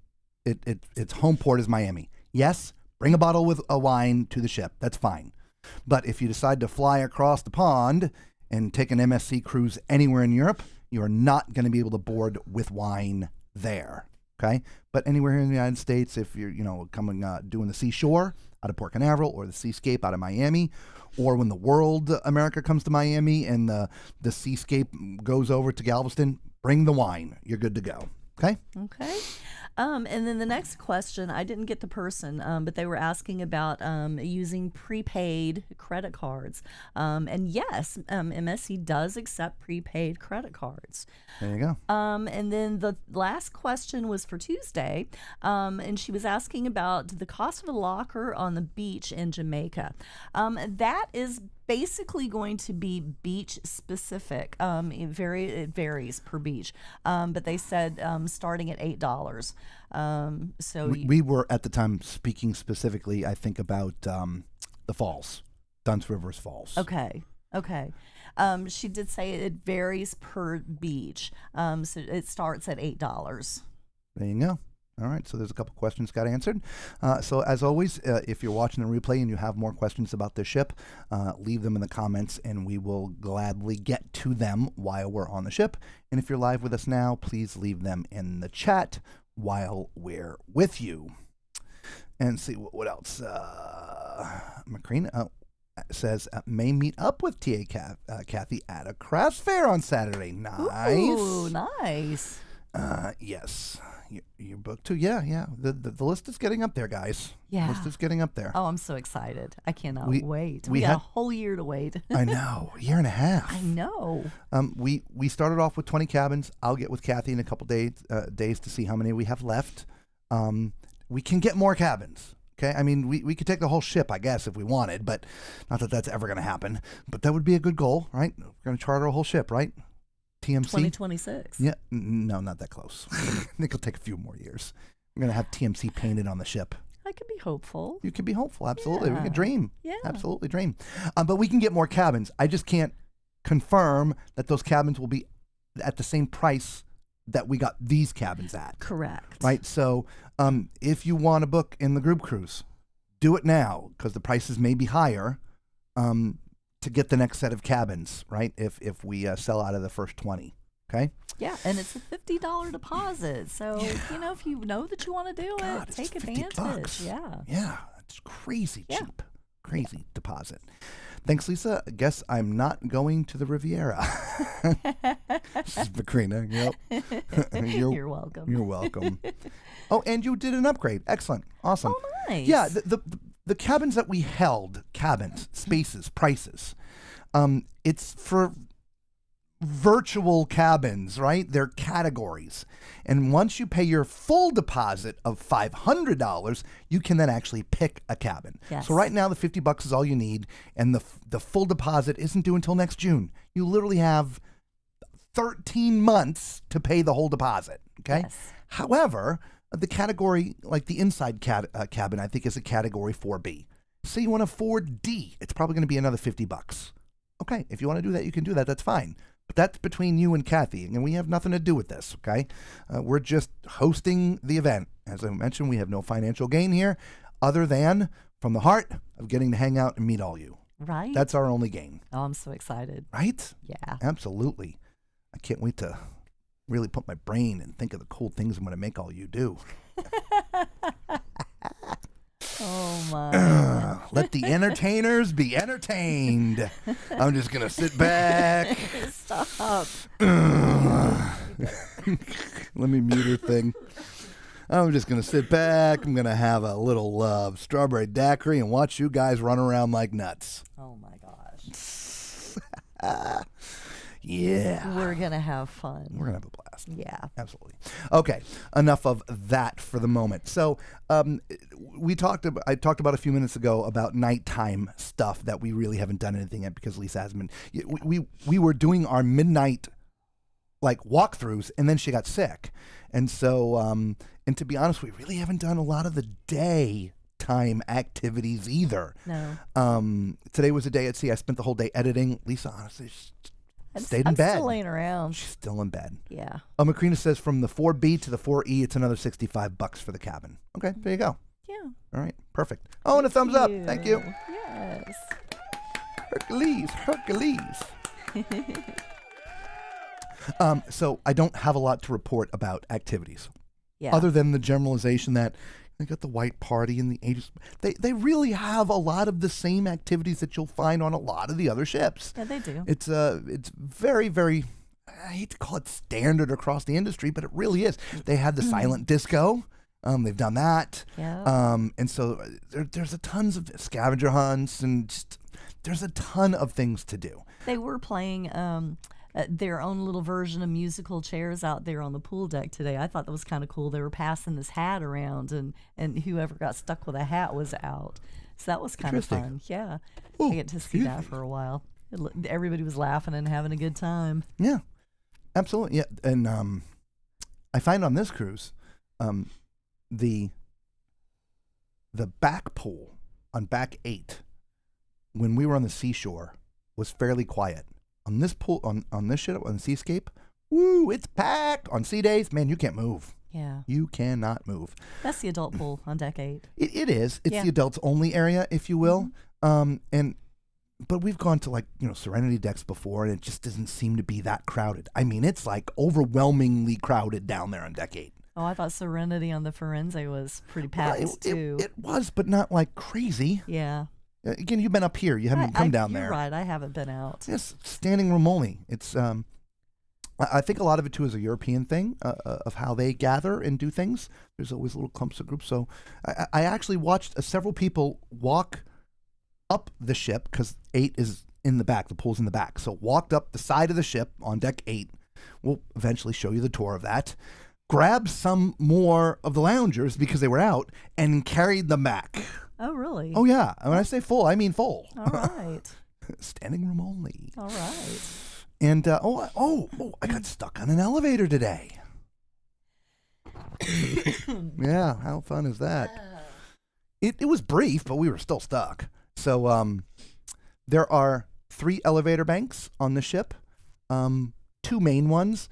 its home port is Miami. Yes, bring a bottle with a wine to the ship. That's fine. But if you decide to fly across the pond and take an MSC cruise anywhere in Europe, you are not going to be able to board with wine there. Okay? But anywhere here in the United States, if you're, coming, doing the seashore out of Port Canaveral or the Seascape out of Miami, or when the World America comes to Miami and the Seascape goes over to Galveston, bring the wine. You're good to go. Okay? Okay. And then the next question, I didn't get the person, but they were asking about using prepaid credit cards. And yes, MSC does accept prepaid credit cards. There you go. And then the last question was for Tuesday, and she was asking about the cost of a locker on the beach in Jamaica. That is basically going to be beach specific. It varies per beach, but they said starting at $8. So we were at the time speaking specifically, I think, about the falls, Dunn's Rivers Falls. Okay. She did say it varies per beach, so it starts at $8. There you go. All right, so there's a couple questions got answered. So as always, if you're watching the replay and you have more questions about the ship, leave them in the comments and we will gladly get to them while we're on the ship. And if you're live with us now, please leave them in the chat while we're with you. And see what else. Macrina says, may meet up with TA Kathy at a craft fair on Saturday. Nice. Ooh, nice. Yes. You're booked too? Yeah. The list is getting up there, guys. Yeah. The list is getting up there. Oh, I'm so excited. I cannot wait. we got had a whole year to wait. I know. A year and a half. I know. We started off with 20 cabins. I'll get with Kathy in a couple days to see how many we have left. We can get more cabins. Okay, I mean, we could take the whole ship, I guess, if we wanted, but not that that's ever going to happen. But that would be a good goal, right? We're going to charter a whole ship, right? TMC? 2026. Yeah, no, not that close. I think it'll take a few more years. We're going to have TMC painted on the ship. I could be hopeful. You can be hopeful, absolutely. Yeah. We can dream. Yeah. Absolutely dream. But we can get more cabins. I just can't confirm that those cabins will be at the same price that we got these cabins at. Correct. Right? So if you want to book in the group cruise, do it now because the prices may be higher to get the next set of cabins, right? If we sell out of the first 20, okay? Yeah, and it's a $50 deposit. So, if you know that you want to do God, it, take it's advantage. $50. Yeah. Yeah, it's crazy cheap. Crazy deposit. Thanks, Lisa. Guess I'm not going to the Riviera. This is Macrina. Yep. You're welcome. You're welcome. Oh, and you did an upgrade. Excellent. Awesome. Oh, nice. Yeah, the cabins that we held, spaces, prices, it's for virtual cabins, right? They're categories. And once you pay your full deposit of $500, you can then actually pick a cabin. Yes. So right now the $50 is all you need, and the full deposit isn't due until next June. You literally have 13 months to pay the whole deposit, okay? Yes. However, the category, like the inside cabin, I think is a category 4B. Say you want a 4D, it's probably going to be another $50. Okay, if you want to do that, you can do that. That's fine. But that's between you and Kathy, and we have nothing to do with this, okay? We're just hosting the event. As I mentioned, we have no financial gain here other than from the heart of getting to hang out and meet all you. Right. That's our only gain. Oh, I'm so excited. Right? Yeah. Absolutely. I can't wait to really put my brain and think of the cool things I'm going to make all you do. Oh, my. Let the entertainers be entertained. I'm just going to sit back. Stop. Let me mute her thing. I'm just going to sit back. I'm going to have a little strawberry daiquiri and watch you guys run around like nuts. Oh, my gosh. Yeah. We're going to have fun. We're going to have a blast. Yeah. Absolutely. Okay. Enough of that for the moment. So I talked about a few minutes ago about nighttime stuff that we really haven't done anything yet because Lisa hasn't been. We were doing our midnight walkthroughs, and then she got sick. And so, and to be honest, we really haven't done a lot of the daytime activities either. No. Today was a day at sea. I spent the whole day editing. Lisa, honestly, stayed in bed. I'm still laying around. She's still in bed. Yeah. Macrina says from the 4B to the 4E, it's another $65 for the cabin. Okay, there you go. Yeah. All right, perfect. Oh, and a thumbs up. Thank you. Yes. Hercules. So I don't have a lot to report about activities. Yeah. Other than the generalization that they got the white party and the ages. They really have a lot of the same activities that you'll find on a lot of the other ships. Yeah, they do. It's very, very, I hate to call it standard across the industry, but it really is. They had the silent disco. They've done that. Yeah. And so there's a tons of scavenger hunts and just there's a ton of things to do. They were playing their own little version of musical chairs out there on the pool deck today. I thought that was kind of cool. They were passing this hat around, and whoever got stuck with a hat was out. So that was kind of fun. Yeah. Ooh, I get to see that for a while. Everybody was laughing and having a good time. Yeah, absolutely. Yeah, and I find on this cruise, the back pool on back 8, when we were on the seashore, was fairly quiet. On this pool, on this ship, on the Seascape, woo, it's packed. On sea days, man, you can't move. Yeah. You cannot move. That's the adult pool on deck 8. It is. It's Yeah. the adults only area, if you will. But we've gone to Serenity decks before, and it just doesn't seem to be that crowded. I mean, it's like overwhelmingly crowded down there on deck 8. Oh, I thought Serenity on the Firenze was pretty packed too. It was, but not like crazy. Yeah. Again, you've been up here. You haven't come down there. You're right. I haven't been out. Yes, standing room only. It's I think a lot of it too is a European thing of how they gather and do things. There's always little clumps of groups. So I actually watched several people walk up the ship because 8 is in the back. The pool's in the back. So walked up the side of the ship on deck 8. We'll eventually show you the tour of that. Grabbed some more of the loungers because they were out and carried them back. Oh, really? Oh, yeah. When I say full, I mean full. All right. Standing room only. All right. And, I got stuck on an elevator today. Yeah, how fun is that? It was brief, but we were still stuck. So there are 3 elevator banks on the ship, 2 main ones,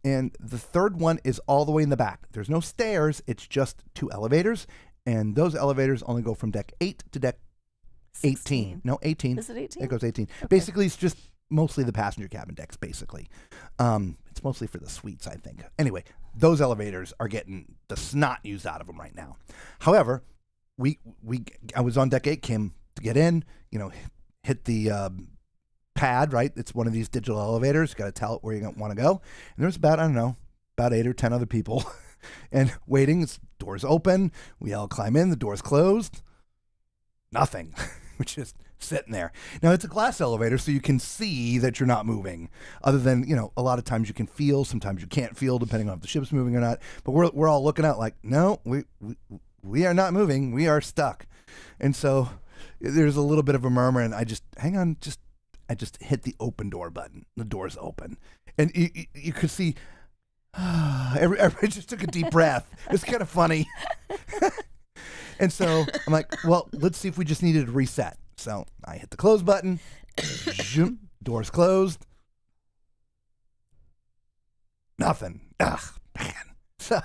and the third one is all the way in the back. There's no stairs. It's just 2 elevators. And those elevators only go from deck 8 to deck 18. 16. No, 18. Is it 18? It goes 18. Okay. Basically, it's just mostly the passenger cabin decks, basically. It's mostly for the suites, I think. Anyway, those elevators are getting the snot used out of them right now. However, I was on deck 8, came to get in, hit the pad, right? It's one of these digital elevators. You got to tell it where you want to go. And there's about 8 or 10 other people and waiting. Doors open. We all climb in. The door's closed. Nothing. We're just sitting there. Now, it's a glass elevator, so you can see that you're not moving. Other than, a lot of times you can feel. Sometimes you can't feel, depending on if the ship's moving or not. But we're all looking out like, no, we are not moving. We are stuck. And so there's a little bit of a murmur, and I just hit the open door button. The door's open. And you could see... everybody just took a deep breath. It's kind of funny. And so I'm like, well, let's see if we just needed to reset. So I hit the close button, Zoom. Doors closed. Nothing. Ugh, man. So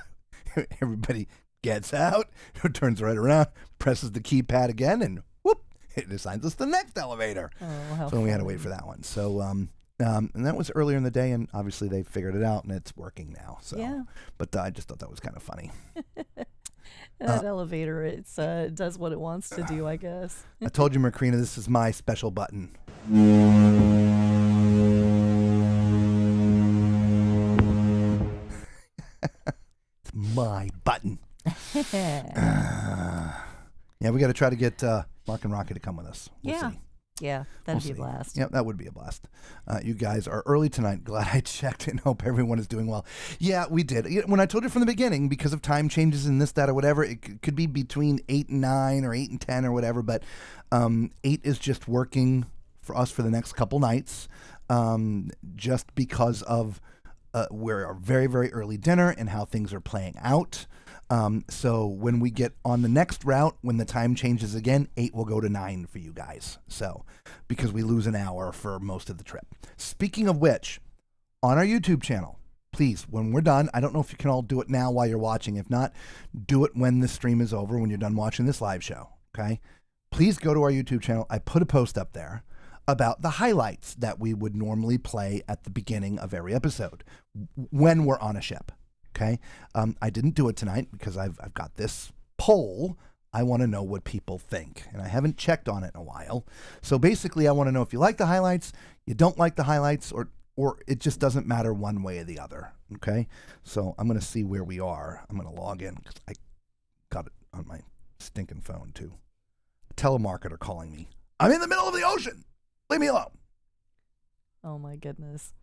everybody gets out, turns right around, presses the keypad again, and whoop, it assigns us the next elevator. Oh, how So we had to funny. wait for that one. So and that was earlier in the day, and obviously they figured it out, and it's working now. So, Yeah. But I just thought that was kind of funny. That elevator, it does what it wants to do, I guess. I told you, Macrina, this is my special button. It's my button. Yeah, we got to try to get Mark and Rocky to come with us. We'll Yeah. see. Yeah, that'd We'll be a see. blast. Yep, that would be a blast. You guys are early tonight. Glad I checked and hope everyone is doing well. Yeah, we did. When I told you from the beginning, because of time changes and this, that, or whatever, it could be between 8 and 9 or 8 and 10 or whatever, but 8 is just working for us for the next couple nights just because of we're a very, very early dinner and how things are playing out. So when we get on the next route, when the time changes again, 8 will go to 9 for you guys. So, because we lose an hour for most of the trip. Speaking of which, on our YouTube channel, please, when we're done, I don't know if you can all do it now while you're watching. If not, do it when the stream is over, when you're done watching this live show, okay? Please go to our YouTube channel. I put a post up there about the highlights that we would normally play at the beginning of every episode when we're on a ship. Okay, I didn't do it tonight because I've got this poll. I want to know what people think, and I haven't checked on it in a while. So basically, I want to know if you like the highlights, you don't like the highlights, or it just doesn't matter one way or the other. Okay, so I'm going to see where we are. I'm going to log in because I got it on my stinking phone too. A telemarketer calling me. I'm in the middle of the ocean. Leave me alone. Oh my goodness.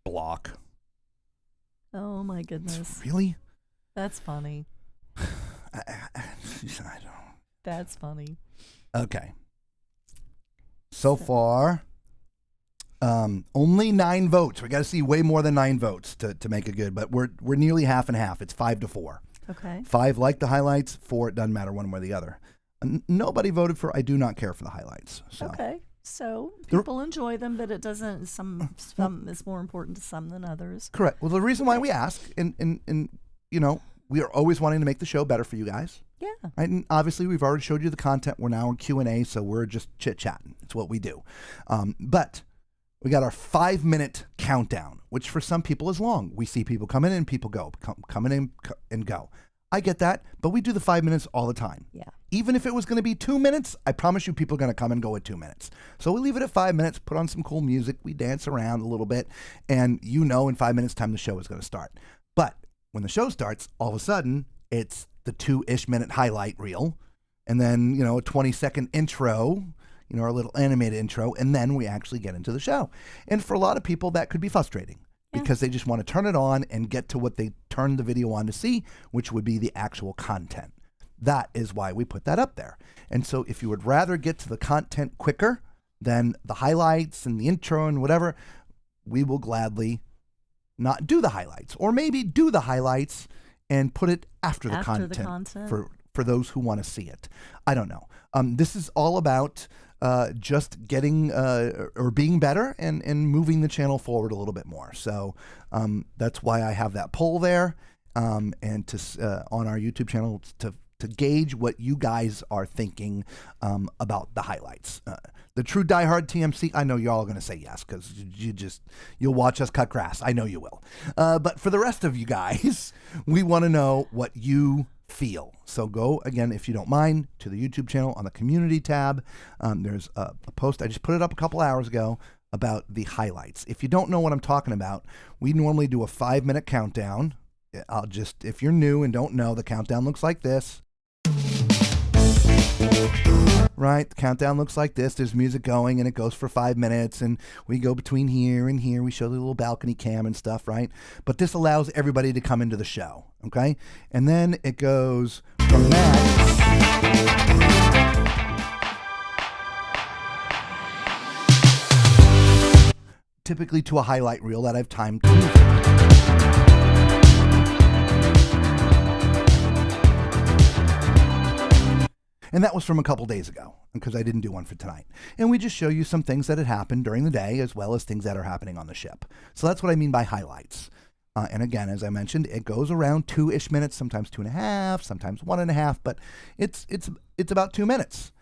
Block. Oh my goodness. Really? That's funny. I don't. That's funny. Okay. So far, only 9 votes. We got to see way more than 9 votes to make it good. But we're nearly half and half. It's 5-4. Okay. 5 like the highlights. 4 it doesn't matter one way or the other. Nobody voted for I do not care for the highlights. So. Okay. So people enjoy them, but it doesn't. Some is more important to some than others. Correct. Well, the reason why we ask, and you know, we are always wanting to make the show better for you guys. Yeah. Right. And obviously, we've already showed you the content. We're now in Q&A, so we're just chit chatting. It's what we do. But we got our 5-minute countdown, which for some people is long. We see people come in and people go, come in and go. I get that, but we do the 5 minutes all the time. Yeah. Even if it was going to be 2 minutes, I promise you people are going to come and go at 2 minutes. So we leave it at 5 minutes, put on some cool music, we dance around a little bit, and you know in 5 minutes time the show is going to start. But when the show starts, all of a sudden, it's the 2-ish minute highlight reel, and then, you know, a 20-second intro, you know, our little animated intro, and then we actually get into the show. And for a lot of people, that could be frustrating. Because they just want to turn it on and get to what they turned the video on to see, which would be the actual content. That is why we put that up there. And so if you would rather get to the content quicker than the highlights and the intro and whatever, we will gladly not do the highlights. Or maybe do the highlights and put it after the content. For those who want to see it. I don't know. This is all about just getting or being better and moving the channel forward a little bit more. So that's why I have that poll there and to on our YouTube channel to gauge what you guys are thinking about the highlights. The true diehard TMC, I know you're all going to say yes because you'll watch us cut grass. I know you will. But for the rest of you guys, we want to know what you feel. So go again, if you don't mind, to the YouTube channel on the community tab. There's a post, I just put it up a couple hours ago about the highlights. If you don't know what I'm talking about, we normally do a 5-minute countdown. If you're new and don't know, the countdown looks like this. Right, the countdown looks like this. There's music going and it goes for 5 minutes and we go between here and here. We show the little balcony cam and stuff, right? But this allows everybody to come into the show, okay? And then it goes from that typically to a highlight reel that I've timed to music. And that was from a couple days ago because I didn't do one for tonight. And we just show you some things that had happened during the day as well as things that are happening on the ship. So that's what I mean by highlights. And again, as I mentioned, it goes around 2-ish minutes, sometimes 2.5, sometimes 1.5, but it's about 2 minutes.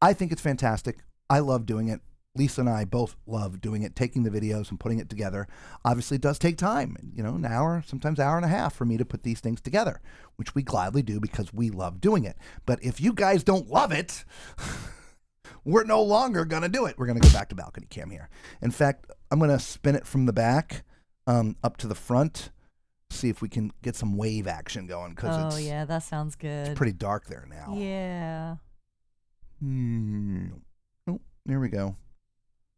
I think it's fantastic. I love doing it. Lisa and I both love doing it, taking the videos and putting it together. Obviously, it does take time, an hour, sometimes hour and a half for me to put these things together, which we gladly do because we love doing it. But if you guys don't love it, we're no longer going to do it. We're going to go back to balcony cam here. In fact, I'm going to spin it from the back up to the front, see if we can get some wave action going. Oh, yeah, that sounds good. It's pretty dark there now. Yeah. Oh, there we go.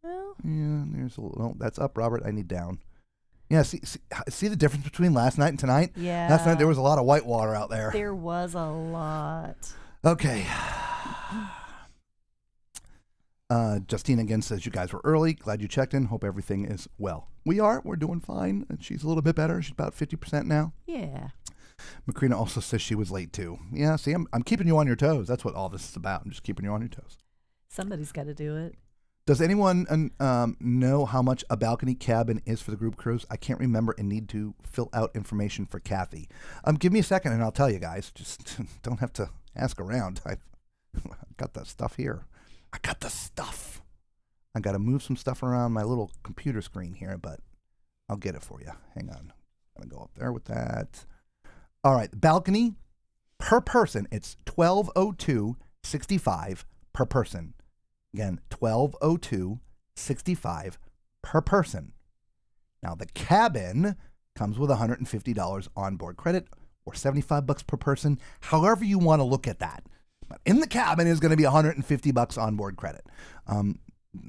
Well, Yeah, there's a little. Oh, that's up, Robert. I need down. Yeah, see the difference between last night and tonight? yeah. Last night there was a lot of white water out there. There was a lot. Okay. Justine again says you guys were early. Glad you checked in. Hope everything is well. We are. We're doing fine. And she's a little bit better. She's about 50% now. Yeah. Macrina also says she was late too. Yeah, see, I'm keeping you on your toes. That's what all this is about. I'm just keeping you on your toes. Somebody's got to do it. Does anyone know how much a balcony cabin is for the group cruise? I can't remember and need to fill out information for Kathy. Give me a second and I'll tell you guys. Just don't have to ask around. I've got the stuff here. I got the stuff. I got to move some stuff around my little computer screen here, but I'll get it for you. Hang on. I'm going to go up there with that. All right. Balcony per person. It's $12.02.65 per person. Again, $12.02.65 per person. Now, the cabin comes with $150 onboard credit or $75 per person, however you want to look at that. But in the cabin is going to be $150 onboard credit.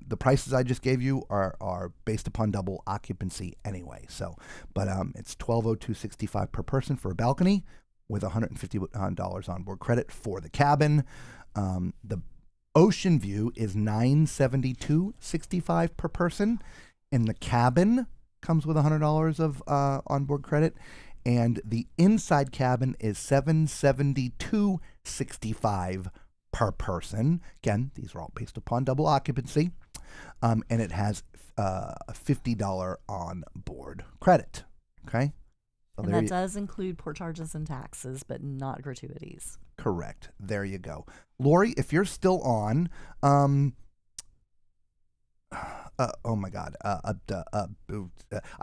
The prices I just gave you are based upon double occupancy anyway. So, but it's $12.02.65 per person for a balcony with $150 onboard credit for the cabin. The ocean view is $972.65 per person, and the cabin comes with $100 of onboard credit, and the inside cabin is $772.65 per person. Again, these are all based upon double occupancy, and it has a $50 onboard credit. Okay, so And that does include port charges and taxes, but not gratuities. Correct. There you go. Lori, if you're still on, oh my God, I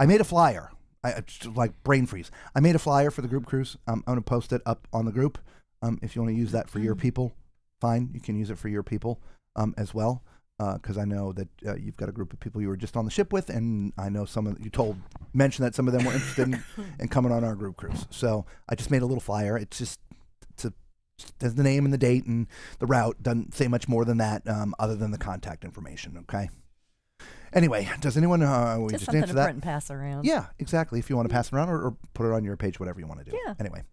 made a flyer. I like brain freeze. I made a flyer for the group cruise. I'm going to post it up on the group. If you want to use that for your people, fine. You can use it for your people as well. Because I know that you've got a group of people you were just on the ship with, and I know mentioned that some of them were interested in coming on our group cruise. So I just made a little flyer. It's just has the name and the date and the route. Doesn't say much more than that, other than the contact information. Okay. Anyway, does anyone we Just just something answer to that? print and pass around. Yeah, exactly. If you want to pass it around or put it on your page, whatever you want to do. Yeah. Anyway,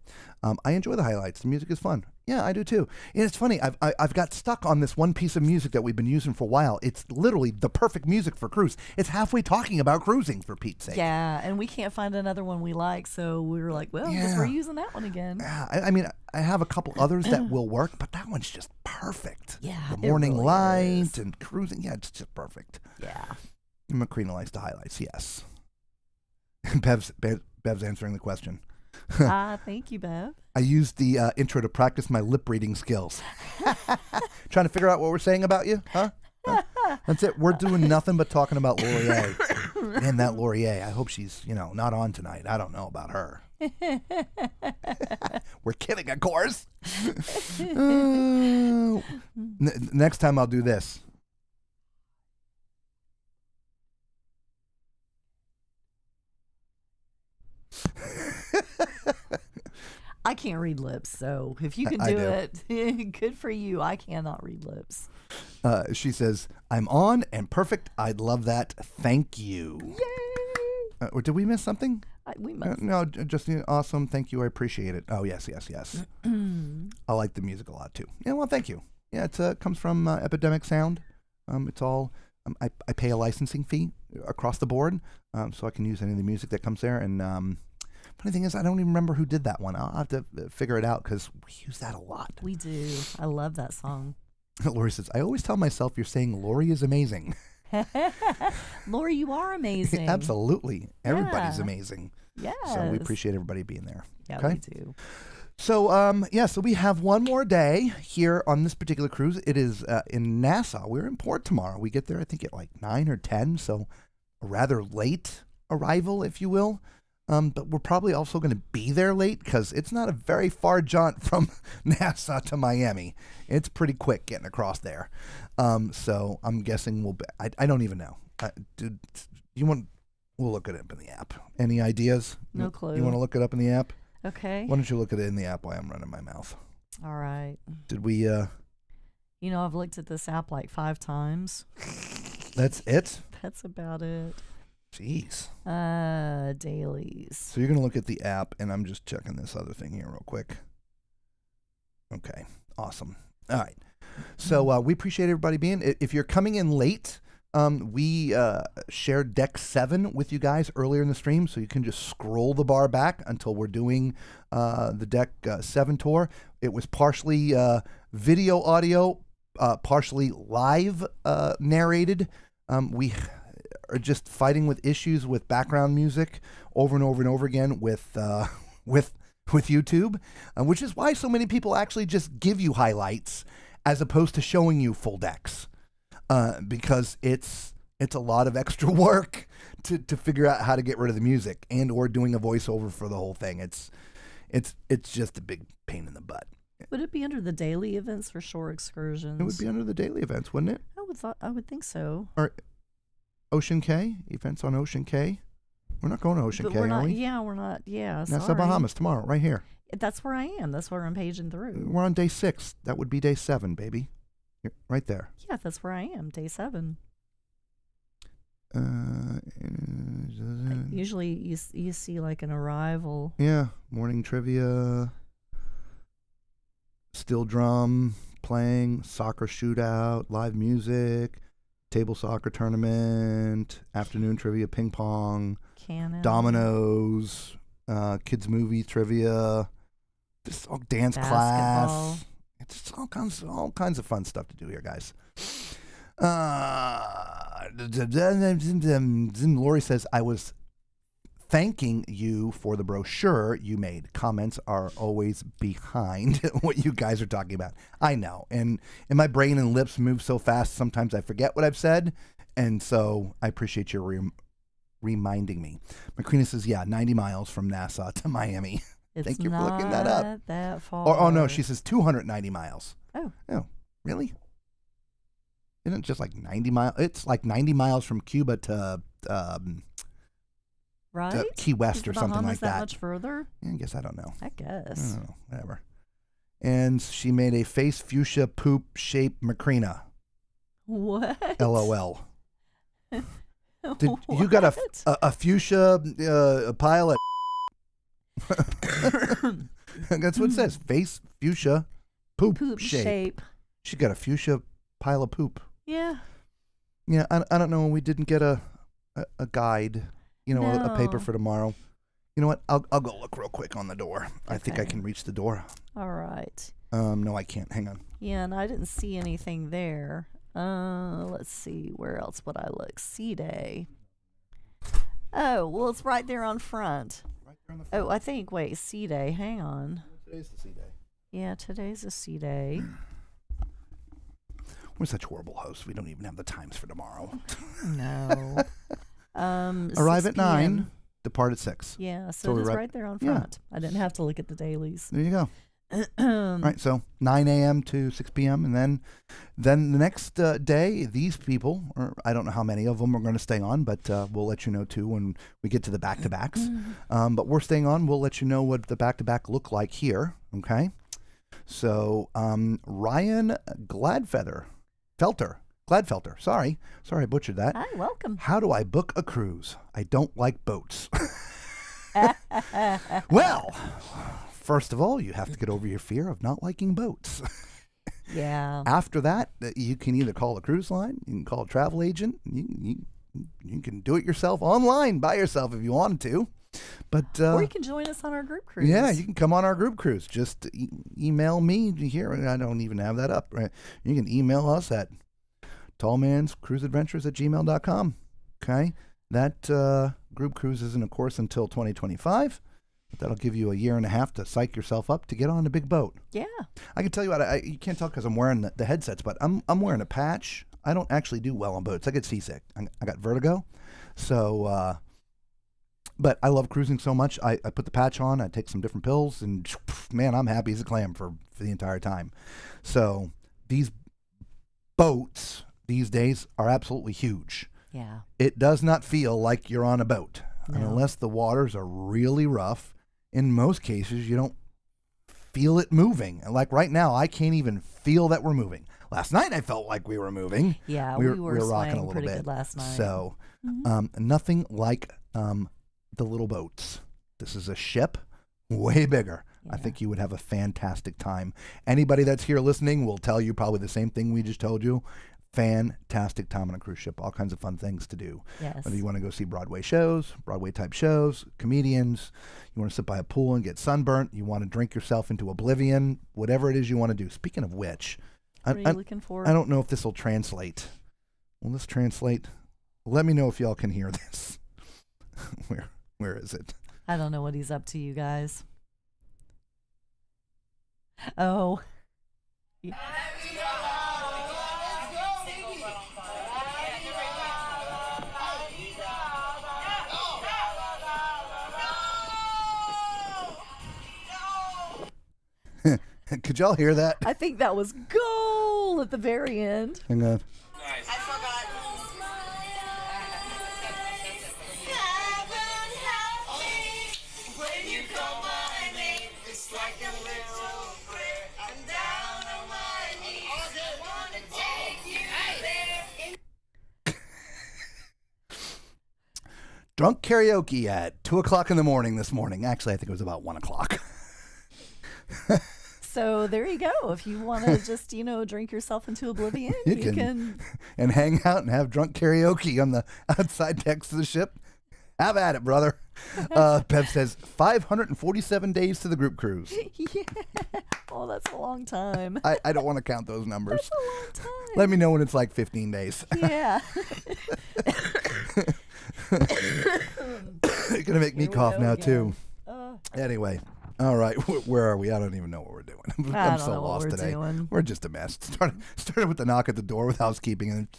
I enjoy the highlights. The music is fun. Yeah, I do too. And it's funny. I've got stuck on this one piece of music that we've been using for a while. It's literally the perfect music for cruise. It's halfway talking about cruising, for Pete's sake. Yeah, and we can't find another one we like, so we were like, well, I guess we're using that one again. Yeah, I mean, I have a couple others that will work, but that one's just perfect. Yeah, The it morning really light is. and cruising. Yeah, it's just perfect. Yeah. Macrina likes the highlights, yes. Bev's answering the question. Thank you, Bev. I used the intro to practice my lip reading skills. Trying to figure out what we're saying about you, huh? That's it. We're doing nothing but talking about Laurier. And that Laurier, I hope she's, not on tonight. I don't know about her. We're kidding, of course. Next time I'll do this. I can't read lips, so if you can I do do. it, good for you. I cannot read lips. She says, I'm on and perfect. I'd love that. Thank you. Yay! Or did we miss something? We must. No, just awesome. Thank you. I appreciate it. Oh, yes. I like the music a lot, too. Yeah, well, thank you. Yeah, it comes from Epidemic Sound. It's all, I pay a licensing fee across the board, so I can use any of the music that comes there. And Funny thing is, I don't even remember who did that one. I'll have to figure it out because we use that a lot. We do. I love that song. Lori says, I always tell myself you're saying Lori is amazing. Lori, you are amazing. Absolutely. Everybody's Yeah. amazing. Yes. So we appreciate everybody being there. Yeah, Okay? we do. So, so we have one more day here on this particular cruise. It is in Nassau. We're in port tomorrow. We get there, I think, at like 9 or 10, so a rather late arrival, if you will. But we're probably also going to be there late because it's not a very far jaunt from Nassau to Miami. It's pretty quick getting across there. So I'm guessing we'll be, I don't even know. We'll look it up in the app. Any ideas? No clue. You want to look it up in the app? Okay. Why don't you look at it in the app while I'm running my mouth? All right. Did we, You know, I've looked at this app like 5 times. that's it? That's about it. Jeez. Dailies. So you're going to look at the app, and I'm just checking this other thing here real quick. Okay. Awesome. All right. So we appreciate everybody being. If you're coming in late, we shared deck 7 with you guys earlier in the stream, so you can just scroll the bar back until we're doing the deck 7 tour. It was partially video audio, partially live narrated. We are just fighting with issues with background music over and over and over again with YouTube, which is why so many people actually just give you highlights as opposed to showing you full decks, because it's a lot of extra work to figure out how to get rid of the music and or doing a voiceover for the whole thing. It's just a big pain in the butt. Would it be under the daily events for shore excursions? It would be under the daily events, wouldn't it? I would think so. Or Ocean K, events on Ocean K. We're not going to Ocean But K, we're not. are we? Yeah, we're not. Yeah, Nassau, sorry. Bahamas tomorrow, right here. That's where I am. That's where I'm paging through. We're on day 6. That would be day 7, baby. You're right there. Yeah, that's where I am. Day 7. Usually you see like an arrival. Yeah, morning trivia, steel drum playing, soccer shootout, live music, table soccer tournament, afternoon trivia, ping pong, Cannon. dominoes, kids movie trivia, just all dance Basketball. class. It's just all kinds of fun stuff to do here, guys. Lori says, I was thanking you for the brochure you made. Comments are always behind what you guys are talking about. I know. And my brain and lips move so fast, sometimes I forget what I've said. And so I appreciate your reminding me. Macrina says, yeah, 90 miles from Nassau to Miami. It's Thank you for looking that up. not that far. Oh, no, she says 290 miles. Oh. Oh, really? Isn't it just like 90 miles? It's like 90 miles from Cuba to Right? Key West Is or the something Bahamas like that. much further? Yeah, I guess I don't know. I I guess. don't know. Whatever. And she made a face fuchsia poop shaped Macrina. What? LOL. Did you got a fuchsia pile of? That's what it says. Face fuchsia poop, Poop shape. She got a fuchsia pile of poop. Yeah. Yeah, I don't know. We didn't get a guide, a paper No. for tomorrow. You know what? I'll go look real quick on the door. I think I Okay. can reach the door. All right. No, I can't. Hang on. Yeah, and I didn't see anything there. Let's see. Where else would I look? Sea Day. Oh, well, it's right there on front. Right there on the Oh, I think. Wait, Sea Day. Hang on. Today's the sea day. Yeah, today's a Sea Day. We're such horrible hosts. We don't even have the times for tomorrow. No. Arrive 6 at 9, p.m. depart at 6. Yeah, So so we're it is right- right there on yeah. front. I didn't have to look at the dailies. There you go. All right, so 9 a.m. to 6 p.m. And then the next day, these people, or I don't know how many of them are going to stay on, but we'll let you know too when we get to the back-to-backs. But we're staying on. We'll let you know what the back-to-back look like here, okay? So Ryan Gladfelter, sorry I butchered that. Hi, welcome. How do I book a cruise? I don't like boats. Well, first of all, you have to get over your fear of not liking boats. Yeah. After that, you can either call a cruise line, you can call a travel agent, you can do it yourself online by yourself if you wanted to. But Or you can join us on our group cruise. yeah, you can come on our group cruise. Just email me here. I don't even have that up. Right? You can email us at tallmanscruiseadventures@gmail.com. Okay? That group cruise isn't, of course, until 2025. But that'll give you a year and a half to psych yourself up to get on a big boat. Yeah. I can tell you what, you can't tell because I'm wearing the headsets, but I'm wearing a patch. I don't actually do well on boats. I get seasick. I got vertigo. So, but I love cruising so much. I put the patch on. I take some different pills, and man, I'm happy as a clam for the entire time. So these boats these days are absolutely huge. Yeah. It does not feel like you're on a boat. No. Unless the waters are really rough. In most cases, you don't feel it moving. And like right now, I can't even feel that we're moving. Last night, I felt like we were moving. Yeah, we we were were rocking a swaying little pretty bit. good last night. So, nothing like the little boats. This is a ship, way bigger. I Yeah. think you would have a fantastic time. Anybody that's here listening will tell you probably the same thing we just told you. Fantastic time on a cruise ship. All kinds of fun things to do. Yes. Whether you want to go see Broadway shows, Broadway type shows, comedians, you want to sit by a pool and get sunburnt, you want to drink yourself into oblivion, whatever it is you want to do. Speaking of which, What are you looking for? I don't know if this will translate. Will this translate? Let me know if y'all can hear this. Where is it? I don't know what he's up to, you guys. Oh. Could y'all hear that? I think that was goal at the very end. Hang on. I forgot. When you call my name, it's like a little prayer. I'm down on my knees. I wanna take you there. Drunk karaoke at 2 o'clock in the morning this morning. Actually, I think it was about 1 o'clock. So there you go. If you want to just, drink yourself into oblivion, You you can. can. And hang out and have drunk karaoke on the outside decks of the ship. Have at it, brother. Bev says 547 days to the group cruise. Yeah. Oh, that's a long time. I don't want to count those numbers. That's a long time. Let me know when it's like 15 days. Yeah. You're going to make me Here we cough go now, again. too. Uh, Anyway. All right. Where are we? I don't even know what we're doing. I I'm don't so know what lost we're today. doing. We're just a mess. Started with the knock at the door with housekeeping and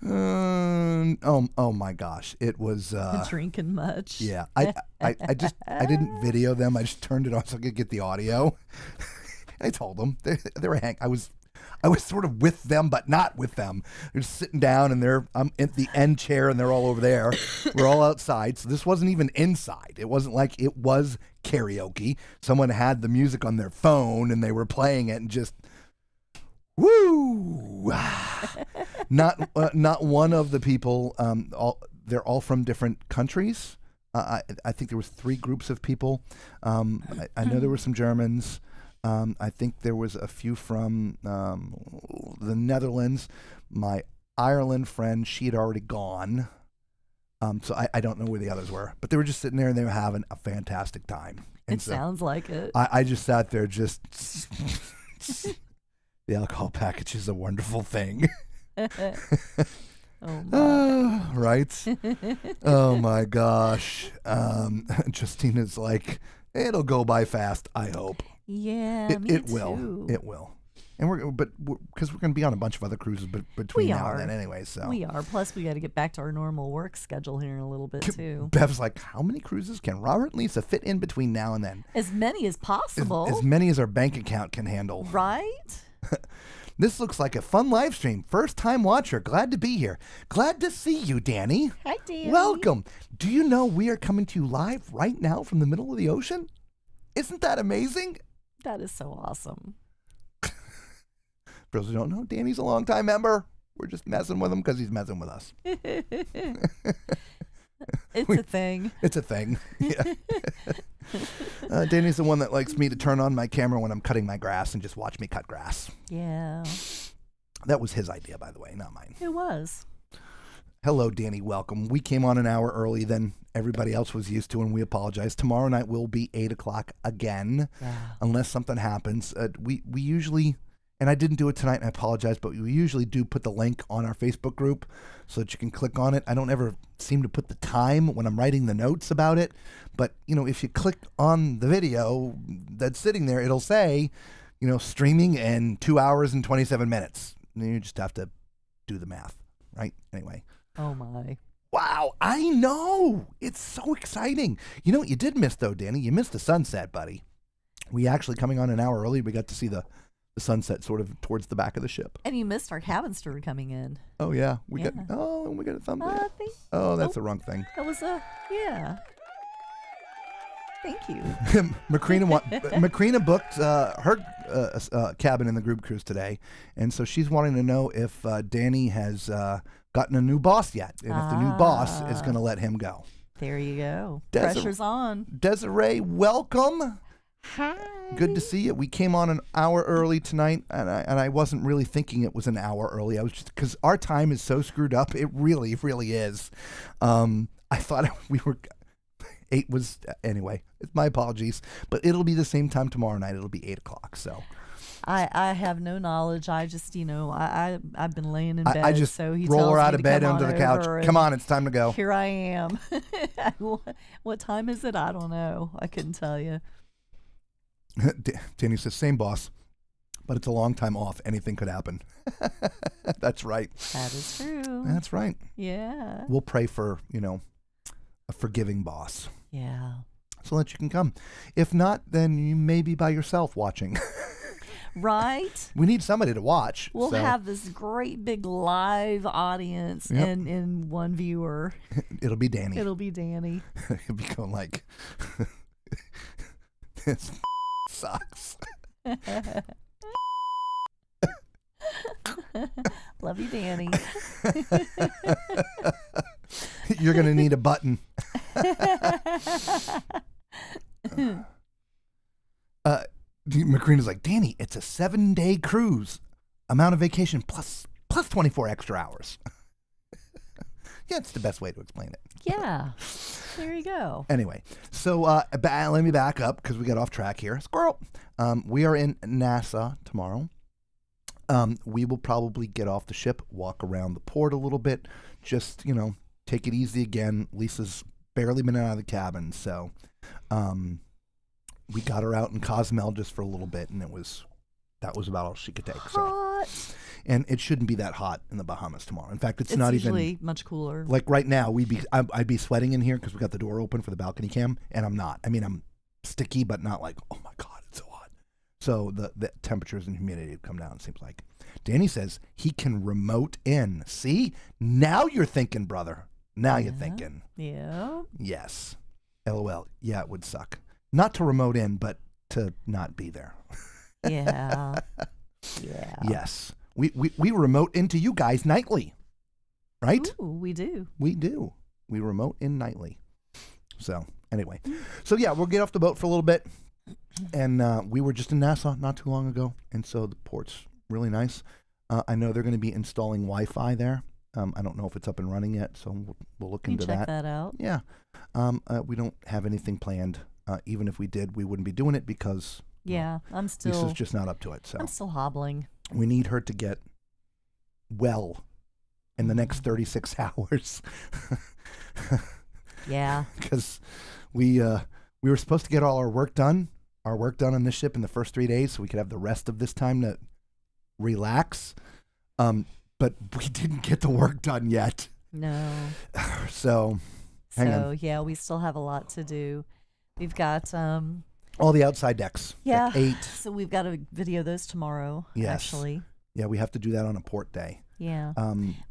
then oh my gosh. It was drinking much. yeah. I didn't video them. I just turned it on so I could get the audio. I told them they were I was sort of with them, but not with them. They're just sitting down, and I'm in the end chair, and they're all over there. We're all outside, so this wasn't even inside. It wasn't like it was karaoke. Someone had the music on their phone, and they were playing it, and just woo. Not one of the people. They're all from different countries. I think there was 3 groups of people. I know there were some Germans. I think there was a few from the Netherlands. My Ireland friend, she had already gone. So I don't know where the others were. But they were just sitting there and they were having a fantastic time. And It sounds like it. I just sat there just... The alcohol package is a wonderful thing. Oh my. Right? Oh my gosh. Justina's like, it'll go by fast, I hope. Yeah, me It will. too. It will. And because we're going to be on a bunch of other cruises between We now are. and then anyway. So We are. Plus, we got to get back to our normal work schedule here in a little bit too. Bev's like, how many cruises can Robert and Lisa fit in between now and then? As many as possible. As many as our bank account can handle. Right? This looks like a fun live stream. First time watcher. Glad to be here. Glad to see you, Danny. Hi, Danny. Welcome. Do you know we are coming to you live right now from the middle of the ocean? Isn't that amazing? That is so awesome. For those who don't know, Danny's a longtime member. We're just messing with him because he's messing with us. It's a thing. It's a thing. Yeah. Danny's the one that likes me to turn on my camera when I'm cutting my grass and just watch me cut grass. Yeah. That was his idea, by the way, not mine. It was. Hello, Danny. Welcome. We came on an hour early than everybody else was used to, and we apologize. Tomorrow night will be 8 o'clock again, unless something happens. We usually, and I didn't do it tonight, and I apologize, but we usually do put the link on our Facebook group so that you can click on it. I don't ever seem to put the time when I'm writing the notes about it, but, if you click on the video that's sitting there, it'll say, streaming in 2 hours and 27 minutes. And you just have to do the math, right? Anyway. Oh, my. Wow, I know. It's so exciting. You know what you did miss, though, Danny? You missed the sunset, buddy. We actually, coming on an hour early, we got to see the sunset sort of towards the back of the ship. And you missed our cabin steward coming in. Oh, yeah. We got a thumbnail. That's the wrong thing. That was yeah. Thank you. Macrina booked her cabin in the group cruise today, and so she's wanting to know if Danny has gotten a new boss yet, and if the new boss is going to let him go. There you go. Pressure's on. Desiree, welcome. Hi. Good to see you. We came on an hour early tonight, and I wasn't really thinking it was an hour early. I was just, because our time is so screwed up. It really, really is. I thought we were... 8 was, anyway, it's my apologies, but it'll be the same time tomorrow night. It'll be 8 o'clock, so. I have no knowledge. I just, I've been laying in bed. I just so he roll tells her me out to of bed come onto on the couch. over, Come and on, it's time to go. Here I am. What time is it? I don't know. I couldn't tell you. Danny says, same boss, but it's a long time off. Anything could happen. That's right. That is true. That's right. Yeah. We'll pray for, a forgiving boss. Yeah. So that you can come. If not, then you may be by yourself watching. Right. We need somebody to watch. We'll have this great big live audience and one viewer. It'll be Danny. It'll be Danny. He'll be going like, this sucks. Love you, Danny. You're going to need a button. Macrina's like, Danny, it's a 7-day cruise. Amount of vacation plus 24 extra hours. Yeah, it's the best way to explain it. Yeah. There you go. Anyway, so let me back up because we got off track here. Squirrel. We are in NASA tomorrow. We will probably get off the ship, walk around the port a little bit, just, take it easy again. Lisa's barely been out of the cabin, so we got her out in Cozumel just for a little bit, and that was about all she could take. Hot. So, and it shouldn't be that hot in the Bahamas tomorrow. In fact, it's not usually even much cooler. like right now. I'd be sweating in here because we got the door open for the balcony cam, and I'm not. I mean, I'm sticky, but not like, oh my God, it's so hot. So the temperatures and humidity have come down, it seems like. Danny says he can remote in. See? Now you're thinking, brother. Now you're thinking. Yeah. Yes. LOL. Yeah, it would suck. Not to remote in, but to not be there. Yeah. Yeah. Yes. We remote into you guys nightly. Right? Ooh, we do. We do. We remote in nightly. So, anyway. So, yeah, we'll get off the boat for a little bit. And we were just in Nassau not too long ago. And so the port's really nice. I know they're going to be installing Wi-Fi there. I don't know if it's up and running yet, so we'll look into that. Check that out. Yeah. We don't have anything planned. Even if we did, we wouldn't be doing it because I'm still. Lisa's just not up to it. So I'm still hobbling. We need her to get well in the next 36 hours. Yeah. Because we were supposed to get all our work done on this ship in the first 3 days, so we could have the rest of this time to relax. But we didn't get the work done yet. No. So, hang on. Yeah, we still have a lot to do. We've got all the outside decks. Yeah. Deck 8. So we've got to video those tomorrow. Yes. Actually. Yeah, we have to do that on a port day. Yeah.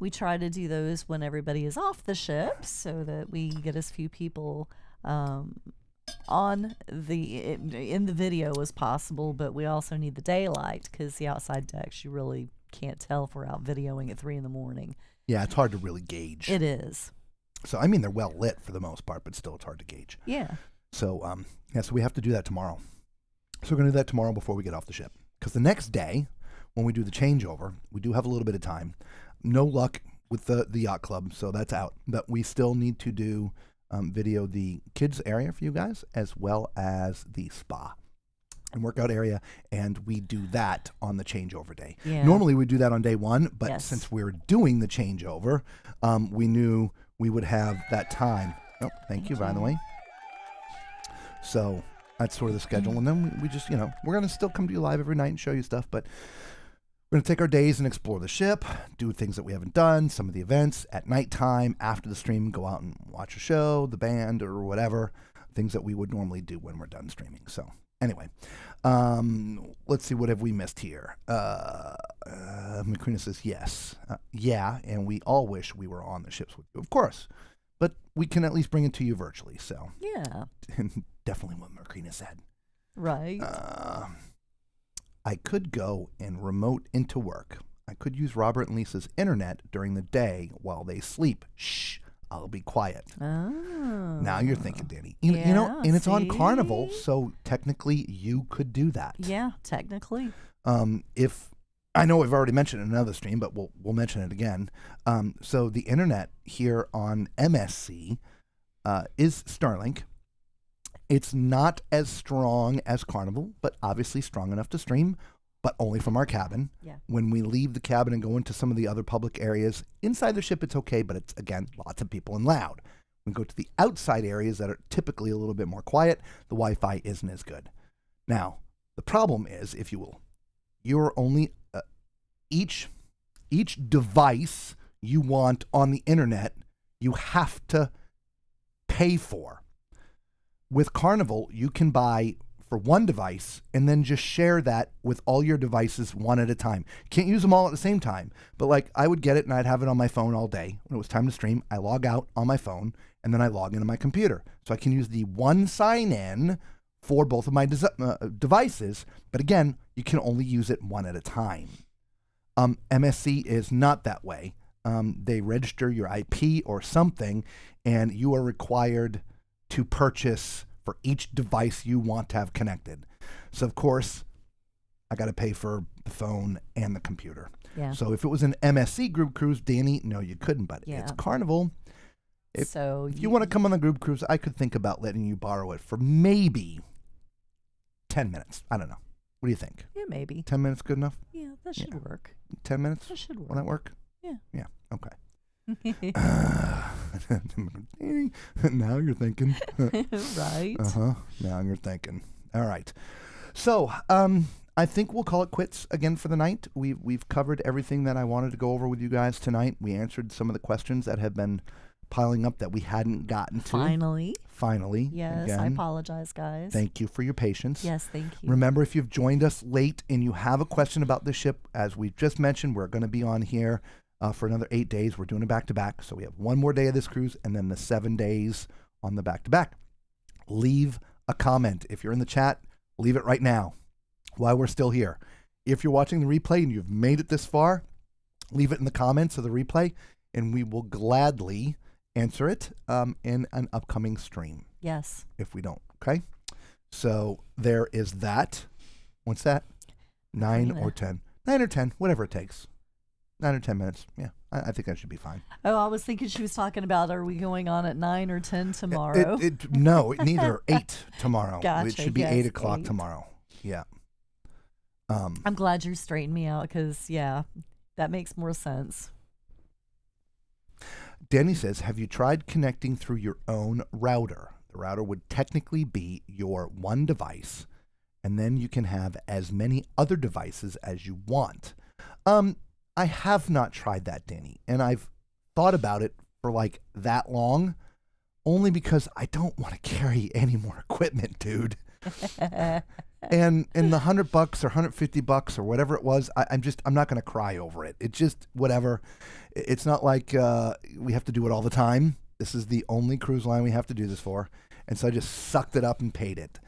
We try to do those when everybody is off the ship, so that we get as few people in the video as possible. But we also need the daylight because the outside decks you really can't tell if we're out videoing at 3 a.m. Yeah, it's hard to really gauge. It is. So I mean, they're well lit for the most part, but still, it's hard to gauge. Yeah. So so we have to do that tomorrow. So we're gonna do that tomorrow before we get off the ship, because the next day, when we do the changeover, we do have a little bit of time. No luck with the yacht club, so that's out. But we still need to do video the kids area for you guys, as well as the spa and workout area, and we do that on the changeover day. Yeah. Normally we do that on day one, but Yes. since we're doing the changeover, we knew we would have that time. Oh, thank you, by the way. So that's sort of the schedule, and then we just, we're going to still come to you live every night and show you stuff, but we're going to take our days and explore the ship, do things that we haven't done, some of the events at nighttime, after the stream, go out and watch a show, the band, or whatever, things that we would normally do when we're done streaming. So anyway, let's see, what have we missed here? Macrina says yes. Yeah, and we all wish we were on the ships with you, of course, but we can at least bring it to you virtually, so. Yeah. Definitely what Macrina said. Right. I could go and remote into work. I could use Robert and Lisa's internet during the day while they sleep. Shh, I'll be quiet. Oh. Now you're thinking, Danny. You know, Yeah, and it's on see? Carnival, so technically you could do that. Yeah, technically. If I know we've already mentioned it in another stream, but we'll mention it again. So the internet here on MSC is Starlink. It's not as strong as Carnival, but obviously strong enough to stream, but only from our cabin. Yeah. When we leave the cabin and go into some of the other public areas, inside the ship it's okay, but it's, again, lots of people and loud. When we go to the outside areas that are typically a little bit more quiet, the Wi-Fi isn't as good. Now, the problem is, if you will, you're only, each device you want on the internet, you have to pay for. With Carnival, you can buy for one device and then just share that with all your devices one at a time. Can't use them all at the same time, but like I would get it and I'd have it on my phone all day. When it was time to stream, I log out on my phone and then I log into my computer. So I can use the one sign-in for both of my devices, but again, you can only use it one at a time. MSC is not that way. They register your IP or something, and you are required to purchase for each device you want to have connected. So, of course, I got to pay for the phone and the computer. Yeah. So if it was an MSC group cruise, Danny, no, you couldn't, but Yeah. it's Carnival. If you want to come on the group cruise, I could think about letting you borrow it for maybe 10 minutes. I don't know. What do you think? Yeah, maybe. 10 minutes good enough? Yeah, that should work. 10 minutes? That should work. Will that work? Yeah. Yeah, okay. Now you're thinking. Right. Now you're thinking. All right. So, I think we'll call it quits again for the night. We've covered everything that I wanted to go over with you guys tonight. We answered some of the questions that have been piling up that we hadn't gotten to. Finally. Yes, again. I apologize, guys. Thank you for your patience. Yes, thank you. Remember, if you've joined us late and you have a question about the ship, as we've just mentioned, we're going to be on here for another 8 days. We're doing it back-to-back. So we have one more day of this cruise and then the 7 days on the back-to-back. Leave a comment. If you're in the chat, leave it right now while we're still here. If you're watching the replay and you've made it this far, leave it in the comments of the replay, and we will gladly answer it in an upcoming stream. Yes. If we don't, okay? So there is that. What's that? 9 or 10. 9 or 10, whatever it takes. 9 or 10 minutes. Yeah, I think that should be fine. Oh, I was thinking she was talking about, are we going on at 9 or 10 tomorrow? No, neither. 8 tomorrow. Gotcha, It should be yes, 8 o'clock 8. tomorrow. Yeah. I'm glad you straightened me out because, yeah, that makes more sense. Danny says, have you tried connecting through your own router? The router would technically be your one device, and then you can have as many other devices as you want. I have not tried that, Danny, and I've thought about it for like that long, only because I don't want to carry any more equipment, dude. And in the $100 or $150 or whatever it was, I'm not going to cry over it. It's just whatever. It's not like we have to do it all the time. This is the only cruise line we have to do this for. And so I just sucked it up and paid it.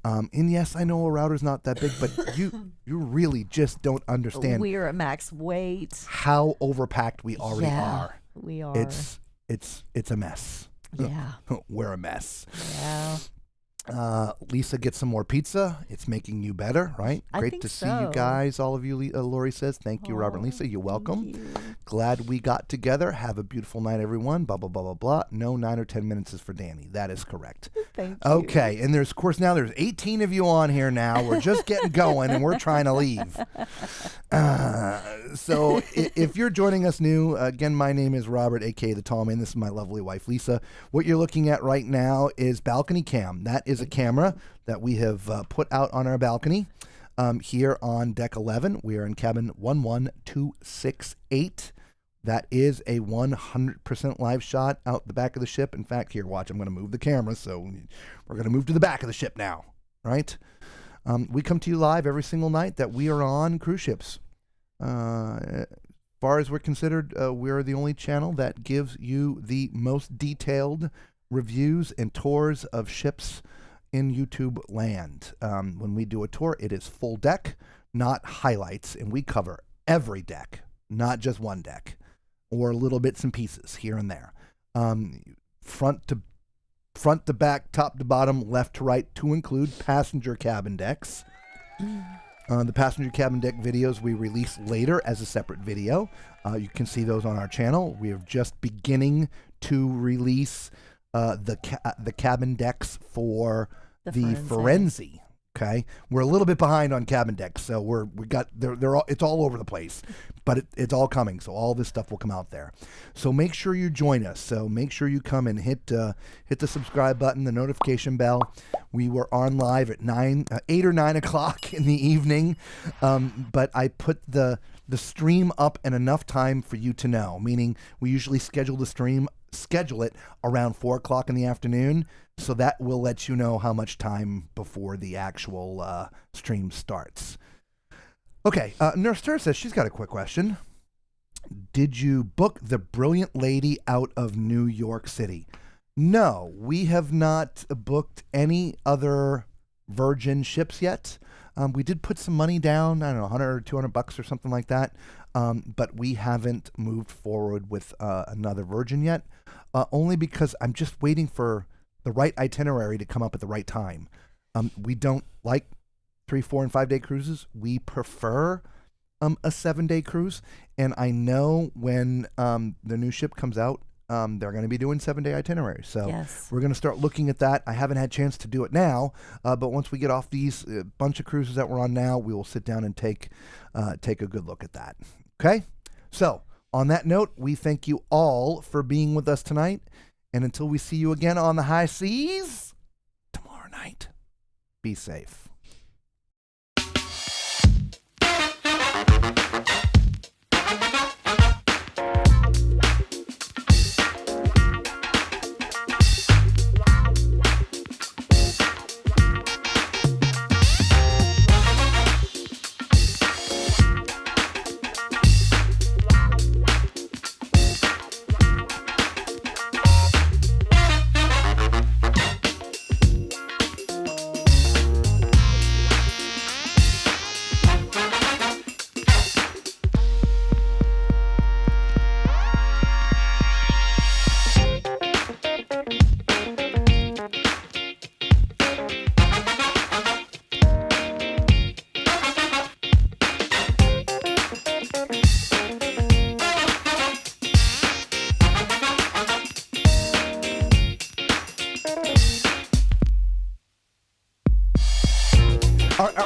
And yes, I know a router's not that big, but you really just don't understand. We're at max weight. How overpacked we already are. We are. It's a mess. Yeah. We're a mess. Yeah. Lisa gets some more pizza. It's making you better, right? I Great think to see you so. guys. All of you, Lori says. Thank you, Robert and Lisa. You're welcome. Thank you. Glad we got together. Have a beautiful night, everyone. Blah, blah, blah, blah, blah. No 9 or 10 minutes is for Danny. That is correct. Thank you. Okay. And there's, of course, now there's 18 of you on here now. We're just getting going and we're trying to leave. So if you're joining us new, again, my name is Robert, a.k.a. The Tall Man. This is my lovely wife, Lisa. What you're looking at right now is Balcony Cam. That is a camera that we have put out on our balcony here on deck 11. We are in cabin 11268. That is a 100% live shot out the back of the ship. In fact, here, watch, I'm going to move the camera. So we're going to move to the back of the ship now, right? We come to you live every single night that we are on cruise ships. As far as we're considered, we're the only channel that gives you the most detailed reviews and tours of ships in YouTube land. When we do a tour, it is full deck, not highlights, and we cover every deck, not just one deck, or little bits and pieces here and there. Front to back, top to bottom, left to right, to include passenger cabin decks. The passenger cabin deck videos we release later as a separate video. You can see those on our channel. We are just beginning to release the cabin decks for the Forenzi. Okay, we're a little bit behind on cabin decks, so it's all over the place, but it's all coming. So all this stuff will come out there. So make sure you join us. So make sure you come and hit the subscribe button, the notification bell. We were on live at 8 or 9 o'clock in the evening, but I put the stream up in enough time for you to know. Meaning we usually schedule it around 4 o'clock in the afternoon. So that will let you know how much time before the actual stream starts. Okay, Nurse Tur says she's got a quick question. Did you book the Brilliant Lady out of New York City? No, we have not booked any other Virgin ships yet. We did put some money down, I don't know, $100 or $200 or something like that. But we haven't moved forward with another Virgin yet, only because I'm just waiting for the right itinerary to come up at the right time. We don't like 3, 4, and 5 day cruises. We prefer a 7-day cruise. And I know when the new ship comes out, they're going to be doing 7-day itineraries. So Yes. we're going to start looking at that. I haven't had a chance to do it now, but once we get off these bunch of cruises that we're on now, we will sit down and take a good look at that. Okay? So on that note, we thank you all for being with us tonight. And until we see you again on the high seas tomorrow night, be safe.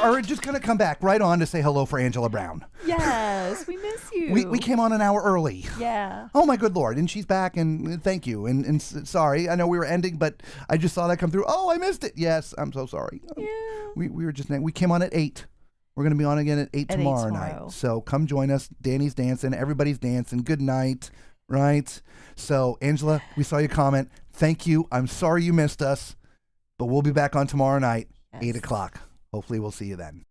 Are just going to come back right on to say hello for Angela Brown. Yes, we miss you. We came on an hour early. Yeah. Oh my good Lord. And she's back, and thank you. And sorry, I know we were ending, but I just saw that come through. Oh, I missed it. Yes, I'm so sorry. Yeah. We were just, we came on at 8. We're going to be on again at 8 tomorrow night. So come join us. Danny's dancing. Everybody's dancing. Good night. Right? So Angela, we saw your comment. Thank you. I'm sorry you missed us, but we'll be back on tomorrow night, Yes. 8 o'clock. Hopefully we'll see you then.